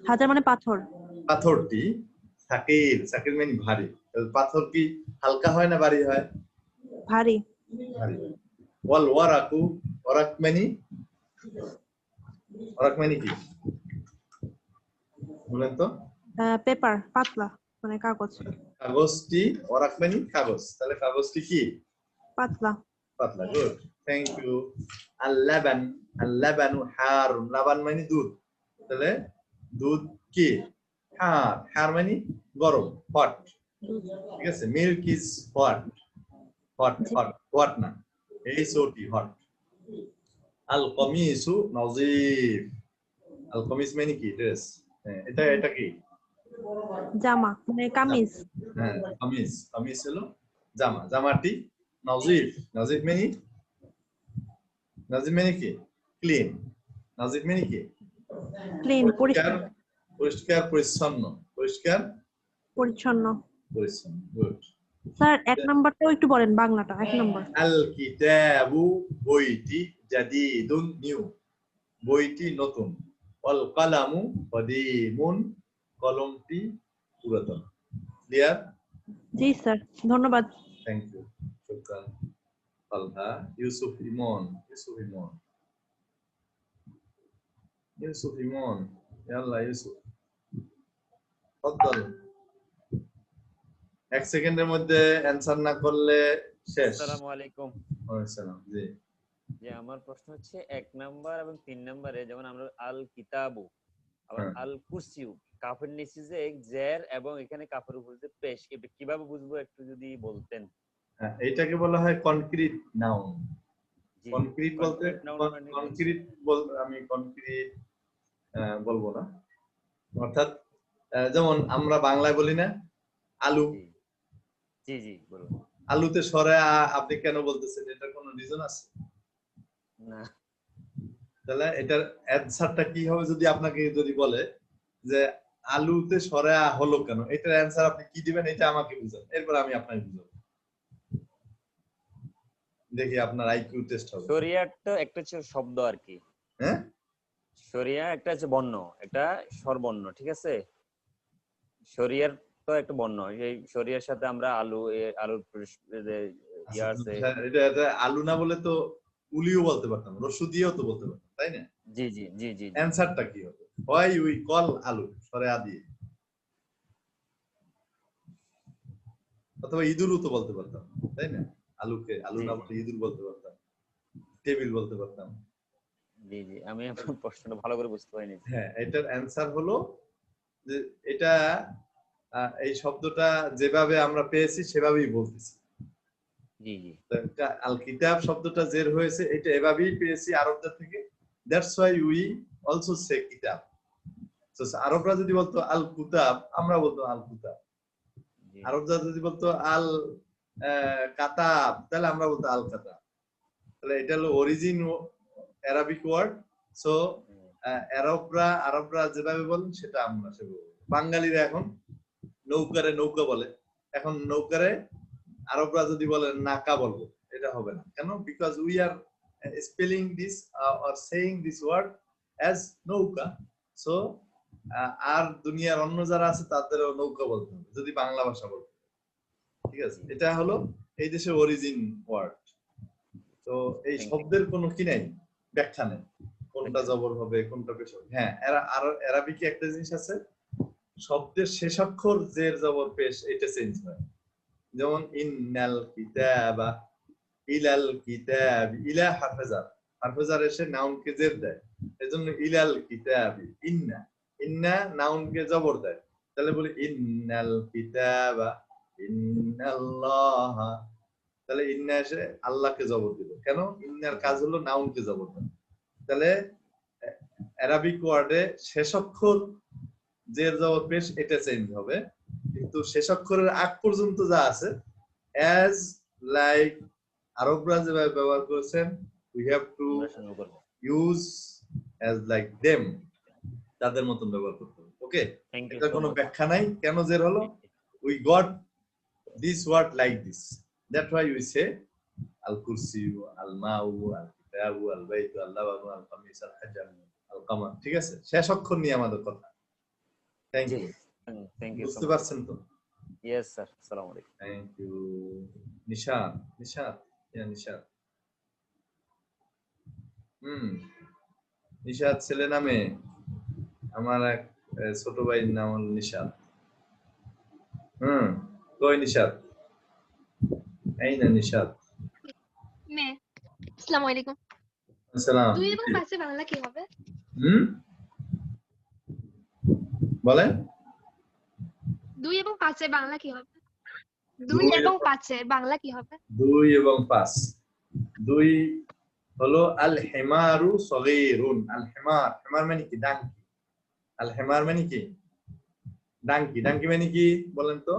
হাজার মানে পাথর। পাথরটি, সাকিল, সাকিল মানে ভারী। পাথর কি হালকা হয় না ভারী হয়? ভারী। ভারী। ওয়াল ওয়ারাকু, ওয়ারাক মানে, ওয়ারাক মানে কি বলেন তো? পেপার, পাতলা মানে কাগজ। কাগজটি, ওয়ারাক মানে কাগজ, তাহলে কাগজটি কি? পাতলা। পাতলা, গুড, থ্যাংক ইউ। আল লাবান, আল লাবানু হারুন, লাবান মানে দুধ, তাহলে দুধ কি? হার, হার মানে গরম, হট, ঠিক আছে? Milk is hot, hot, hot, hot না, এইচওটি, হট। আল কমিসু নজিফ, আল কমিস মানে কি? ড্রেস। এটা এটা কি? জামা মানে কামিজ। হ্যাঁ, কামিজ, কামিজ হলো জামা, জামাটি নাজিফ, নাজিফ মানে কি? ক্লিন। নাজিফ মানে কি? ক্লিন, পরিষ্কার পরিষ্কার পরিচ্ছন্ন, পরিষ্কার পরিচ্ছন্ন। পরিচ্ছন্ন। গুড। স্যার 1 নাম্বারটাও একটু বলেন, বাংলাটা 1 নাম্বার। আল কিতাবু বইটি জাদিদুন নিউ, বইটি নতুন। আল কালামু কদিমুন, কলমটি পুরাতন। ক্লিয়ার? জি স্যার, ধন্যবাদ। থ্যাংক ইউ, শুকরান। আল্লাহ ইউসুফ ইমন, ইউসুফ ইমন, ইউসুফ ইমন, ইয়াল্লাহ ইউসুফ তফাদ্দল। 1 সেকেন্ডের মধ্যে অ্যানসার না করলে শেষ। আসসালামু আলাইকুম। ওয়ালাইকুম আসসালাম। জি যে আমার প্রশ্ন হচ্ছে 1 নাম্বার এবং 3 নম্বরে যেমন আমরা আল কিতাবু আবার আল কুরসিউ, কাফের নিচে যে জের এবং এখানে কাফের উপর যে পেশ, এটা কিভাবে বুঝবো একটু যদি বলতেন। এটাকে বলা হয় কনক্রিট নাউন। কনক্রিট বলতে কনক্রিট আমি কনক্রিট বলবো না, অর্থাৎ যেমন আমরা বাংলায় বলি না আলু। জি জি বলুন। আলুতে সরে আপনি কেন বলতেছেন, এটার কোনো রিজন আছে না? তাহলে এটার অ্যানসারটা কি হবে যদি আপনাকে যদি বলে যে আলুতে সরে হলো কেন, এটার অ্যানসার আপনি কি দিবেন, এটা আমাকে বুঝান, এরপর আমি আপনাকে বুঝাবো। দেখি আপনার আইকিউ টেস্ট হবে। শরিয়াত তো একটা শব্দ আর কি। হ্যাঁ, শরিয়া একটা হচ্ছে বর্ণ, এটা স্বরবর্ণ, ঠিক আছে? শরিয়ার তো একটা বর্ণ, এই শরিয়ার সাথে আমরা আলু, আলুর ইয়া আছে। এটা আলু না বলে তো উলিও বলতে পারতাম, রসু দিয়েও তো বলতে পারতাম, তাই না? জি জি জি জি। অ্যানসারটা কি হবে? হোয়াই উই কল আলু, সরে আ দিয়ে, অথবা ইঁদুরও তো বলতে পারতাম, তাই না? আলুকে আলু না বলে ইঁদুর বলতে পারতাম, টেবিল বলতে পারতাম। জি জি, আমি আপনার প্রশ্নটা ভালো করে বুঝতে পারিনি। হ্যাঁ, এটার অ্যানসার হলো যে এটা এই শব্দটা যেভাবে আমরা পেয়েছি সেভাবেই বলতেছি। জি জি। আল কিতাব শব্দটা জের হয়েছে, এটা এভাবেই পেয়েছি আরবদের থেকে। দ্যাটস হোয়াই উই অলসো সে কিতাব। সো আরবরা যদি বলতো আল কুতাব, আমরা বলতো আল কুতাব। আরবরা যদি বলতো আল কাতাব, তাহলে আমরা বলতো আল কাতাব। তাহলে এটা হলো অরিজিন অ্যারাবিক ওয়ার্ড। সো আরবরা যেভাবে বলেন সেটা আমরা সেভাবে। বাঙালিরা এখন নৌকারে নৌকা বলে, এখন নৌকারে আরবরা যদি বলে নাকা বলবো, এটা হবে না। কেন? Because we are spelling this or saying this word as নৌকা। সো আর দুনিয়ার অন্য যারা আছে তাদেরও নৌকা বলতে হবে যদি বাংলা ভাষা বলতে। ঠিক আছে, এটা হলো এই দেশের অরিজিন ওয়ার্ড। তো এই শব্দের কোনো কি নাই, ব্যাখ্যা নেই, কোনটা জবর হবে কোনটা পেশ হবে। হ্যাঁ, আরবিকে একটা জিনিস আছে, শব্দের শেষ অক্ষর জের জবর পেশ এটা চেঞ্জ হয়। যেমন ইন্নাল কিতাবা, ইলাল কিতাব, ইলা হাফেজার, হাফেজার এসে নাউনকে জের দেয়, এজন্য ইলাল কিতাবি। ইন্না, ইন্না নাউনকে জবর দেয়, তাহলে বলি ইন্নাল কিতাবা, ইন্নাল্লাহা, তাহলে ইন্না এসে আল্লাহকে জবর দিল। কেন? ইন্নার কাজ হলো নাউনকে জবর দেয়। তাহলে আরবিক ওয়ার্ডে শেষ অক্ষর জের জবর পেশ এটা চেঞ্জ হবে, কিন্তু শেষ অক্ষরের আগ পর্যন্ত যা আছে অ্যাজ লাইক আরবরা যেভাবে ব্যবহার করেছেন, we have to use as like them, তাদের মতন ব্যবহার করতে হবে। ওকে, এটা কোনো ব্যাখ্যা নাই কেন জের হলো। We got this word like this, that why we say আল কুরসি, আল মাউ, আল কিতাবু, আল বাইতু, আল লাবানু, আল কামিস, আল হাজার, আল কামার। ঠিক আছে, শেষ অক্ষর নিয়ে আমাদের কথা। Thank you. Thank you. বুঝতে পারছেন তো? Yes sir. আসসালামু আলাইকুম। Thank you. নিশাত, নিশাত, ইয়া নিশাত। নিশাত ছেলে নামে, আমার এক ছোট ভাইয়ের নাম হলো নিশাত। কই নিশাত? এই না নিশাত। মে আসসালামু আলাইকুম। আসসালাম। 2 এবং 5 এর বাংলা কি হবে? বলেন। 2 এবং 5 এর বাংলা কি হবে? 2 এবং 5 এর বাংলা কি হবে? 2 এবং 5। 2 হলো আল হিমারু সগীরুন। আল হিমার, হিমার মানে কি? ডাঙ্কি। আল হিমার মানে কি? ডাঙ্কি। ডাঙ্কি মানে কি বলেন তো?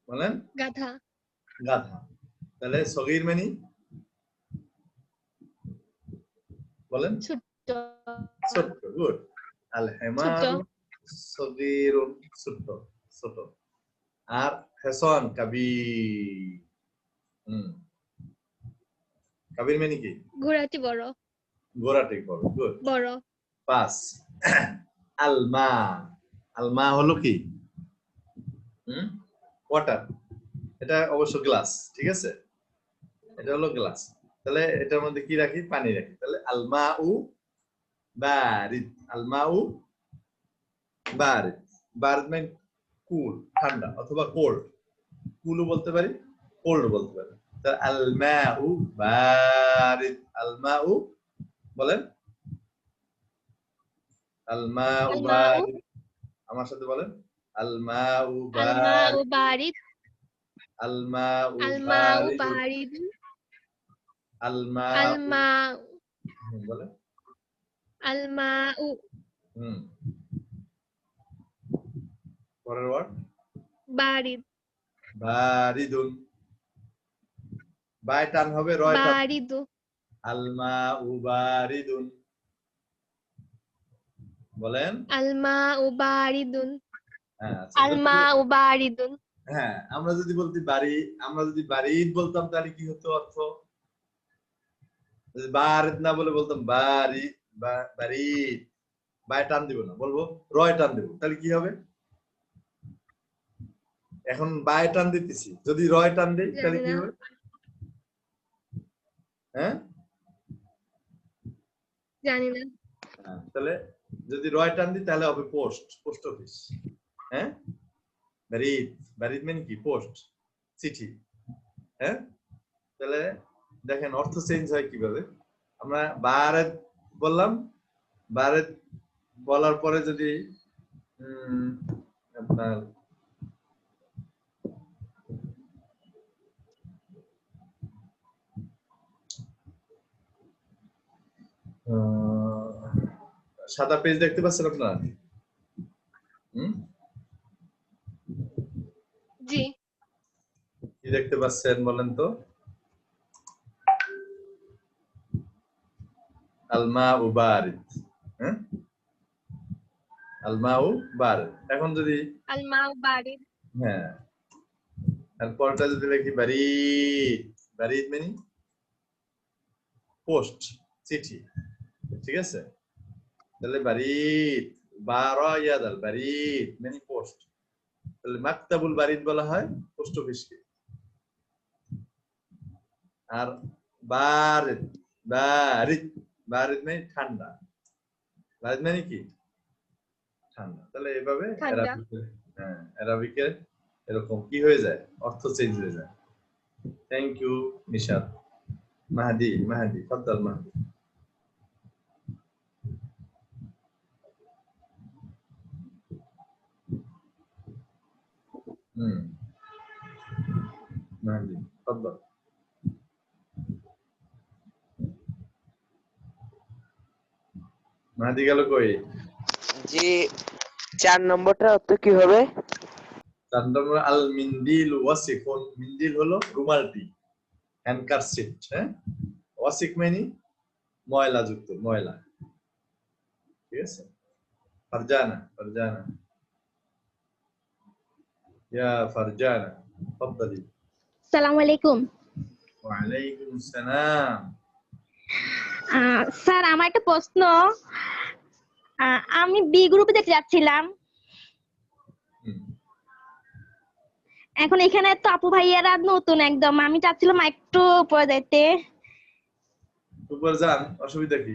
বলেন। গাধা। গাধা। তাহলে সগীর মানে বলেন ছোট ছোট। গুড। আল হিমারু সগীরুন ছোট ছোট। আর হিসান কাবীর। কাবীর মানে কি? ঘোড়াটি বড় ঘোড়াটি বড়। গুড। বড় 5 আলমা। আলমা হলো কি? ওয়াটার। এটা অবশ্য গ্লাস, ঠিক আছে? এটা হলো গ্লাস। তাহলে এটার মধ্যে কি রাখি? পানি রাখি। তাহলে আলমাউ বারিদ। আলমাউ বারিদ। বারিদ মানে কুল, ঠান্ডা অথবা কোল্ড। কুলও বলতে পারি, কোল্ড বলতে পারি। তাহলে আলমাউ বারিদ। আলমাউ বলেন আলমাউ বারিদ। আমার সাথে বলেন আলমাউ আলমাউ বারিদ। বারিদ আলমাউ আলমাউ বারিদ। বারিদ আলমাউ আলমাউ বলেন আলমাউ পরের ওয়ার্ড বারিদ বারিদুন। বাই টান হবে, রয় টান। বারিদু আলমাউ বারিদুন বলেন আলমাউ বারিদুন হ্যাঁ। আলমাউ বারিদুন। হ্যাঁ, আমরা যদি বলতে বাড়ি, আমরা যদি বারিদ বলতাম তাহলে কি হতো অর্থ? যদি বারিদ না বলে বলতাম বাড়ি বারিদ, বাই টান দিব না, বলবো রয় টান দেব, তাহলে কি হবে? এখন বাই টান দিতেছি, যদি রয় টান দেই তাহলে কি হবে? হ্যাঁ জানি না। তাহলে যদি রয় টান দিই তাহলে হবে পোস্ট, পোস্ট অফিস। হ্যাঁ, বারিদ। বারিদ মানে কি? পোস্ট, চিঠি। হ্যাঁ, তাহলে দেখেন অর্থ চেঞ্জ হয় কিভাবে। আমরা বারেদ বললাম, বারেদ বলার পরে যদি আপনার সাদা পেজ দেখতে পাচ্ছেন আপনারা? জি। কি দেখতে পাচ্ছেন বলেন তো? আলমাউ বারিদ। হ্যাঁ, আলমাউ বারিদ। এখন যদি আলমাউ বারিদ, হ্যাঁ, এরপরটা যদি লিখি বারিদ। বারিদ মানে পোস্ট, চিঠি, ঠিক আছে? তাহলে বারিদ বারায়াদাল বারিদ মানে পোস্ট। তাহলে মাকতাবুল বারিদ বলা হয় পোস্ট অফিসকে। আর বারিদ বারিদ বারিদ মানে ঠান্ডা। বারিদ মানে কি? ঠান্ডা। তাহলে এভাবে আরবিকে এরকম কি হয়ে যায়, অর্থ চেঞ্জ হয়ে যায়। Thank you Nishat. মাহাদি, মাহাদি ফদ্দাল মাহাদি। মাহাদি ফদ্দাল। মাহাদি গেল কই? জি 4 নম্বরটা অর্থ কি হবে? 4 নম্বর আল মিন্দিল ওয়াসিফুন। মিন্দিল হলো রুমালটি, হ্যান্ডকারচিফ। হ্যাঁ, ওয়াসিক মানে ময়লা যুক্ত, ময়লা, ঠিক আছে? ফারজানা, ফারজানা ইয়া ফারজানা تفضلي। আসসালামু আলাইকুম। ওয়া আলাইকুম আসসালাম। স্যার আমার একটা প্রশ্ন, আমি বি গ্রুপে দেখতে যাচ্ছিলাম, এখন এখানে তো আপু ভাইয়ারা নতুন একদম, আমি চাচ্ছিলাম একটু উপরে যেতে। উপরে যান, অসুবিধা কি?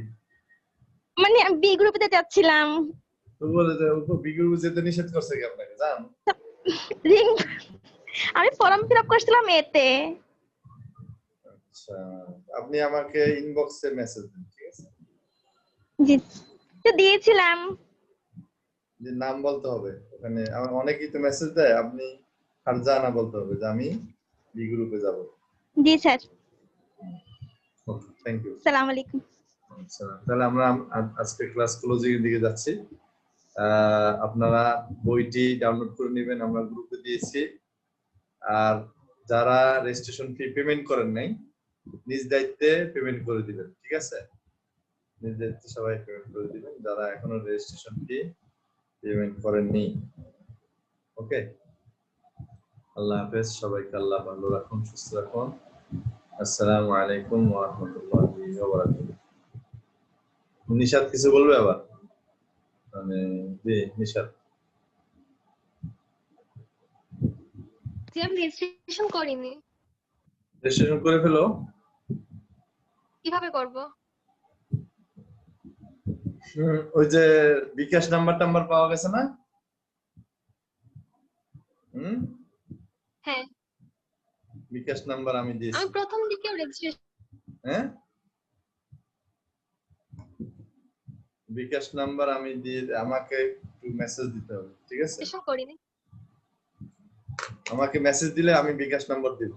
মানে আমি বি গ্রুপে যেতে চাচ্ছিলাম। উপরে বি গ্রুপে যেতে নিষেধ করছে কি আপনাকে? যান। আমি ফর্ম ফিল আপ করছিলাম এতে। আচ্ছা, আপনি আমাকে ইনবক্সে মেসেজ দিন, ঠিক আছে? জি, তো দিয়েছিলাম। যে নাম বলতে হবে ওখানে, আমার অনেকেই তো মেসেজ দেয়, আপনি ফারজানা বলতে হবে যে আমি বি গ্রুপে যাব। জি স্যার। Okay, thank you. আসসালামু আলাইকুম। আচ্ছা, তাহলে আমরা আজকে ক্লাস ক্লোজিং এর দিকে যাচ্ছি। আপনারা বইটি ডাউনলোড করে নেবেন, আমরা গ্রুপে দিয়েছি। আর যারা রেজিস্ট্রেশন ফি পেমেন্ট করেন নাই নিজ দায়িত্বে পেমেন্ট করে দিবেন, ঠিক আছে? নিজ দায়িত্বে সবাই পেমেন্ট করে দিবেন যারা এখনো রেজিস্ট্রেশন ফি পেমেন্ট করেননি। ওকে, আল্লাহ হাফেজ, সবাইকে আল্লাহ ভালো রাখুন, সুস্থ রাখুন। আসসালামু আলাইকুম ওয়া রাহমাতুল্লাহি ওয়া বারাকাতুহু। নিশাত কিছু বলবে আবার? মানে জি নিশাত। যে আমি রেজিস্ট্রেশন করিনি, রেজিস্ট্রেশন করে ফেলো। কিভাবে করব? ওই যে বিকাশ নাম্বার পাওয়া গেছে না? হ্যাঁ, বিকাশ নাম্বার আমি দিয়েছি। আমি প্রথম দিকেও রেজিস্ট্রেশন হ্যাঁ, বিকাশ নাম্বার আমি দিয়ে, আমাকে একটু মেসেজ দিতে হবে, ঠিক আছে? করিনি। আমাকে মেসেজ দিলে আমি বিকাশ নাম্বার দিব।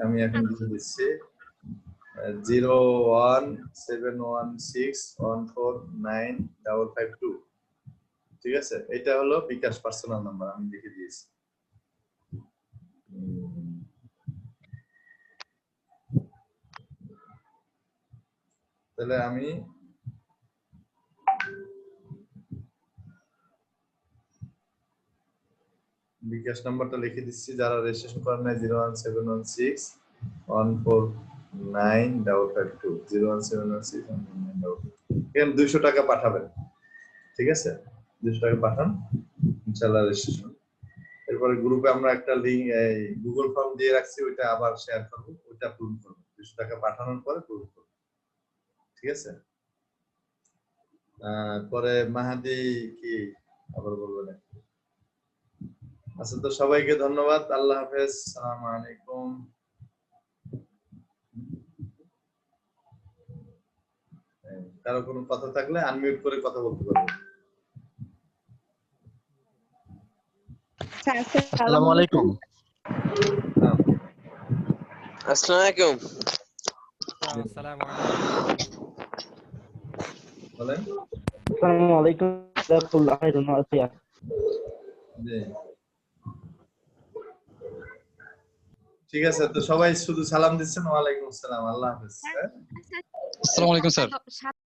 আমি এখন দিয়ে দিচ্ছি 01716149552, ঠিক আছে? এটা হলো বিকাশ পার্সোনাল নাম্বার, আমি লিখে দিয়েছি। তাহলে আমি বিকাশ নাম্বারটা লিখে দিচ্ছি, যারা রেজিস্ট্রেশন করেন নাই 01716149552, 01716149552। এখানে 200 টাকা পাঠাবেন, ঠিক আছে? 200 টাকা পাঠান, ইনশাআল্লাহ রেজিস্ট্রেশন। এরপরে গ্রুপে আমরা একটা লিংক গুগল ফর্ম দিয়ে রাখছি, ওইটা আবার শেয়ার করব, ওইটা পূরণ করব। 200 টাকা পাঠানোর পরে পূরণ করব, ঠিক আছে? পরে মাহাদি কি আবার বলবেন? আচ্ছা, তো সবাইকে ধন্যবাদ, আল্লাহ হাফেজ, আসসালামু আলাইকুম। কারো কোনো কথা থাকলে আনমিউট করে কথা বলতে পারবেন। আসসালামু আলাইকুম। আসসালামু আলাইকুম। আসসালামু আলাইকুম। বলেন। আসসালামু আলাইকুম রাহমাতুল্লাহি ওয়া বারাকাতুহু। জি, ঠিক আছে, তো সবাই শুধু সালাম দিচ্ছেন। ওয়া আলাইকুম আসসালাম, আল্লাহ হাফেজ। আসসালামু আলাইকুম স্যার।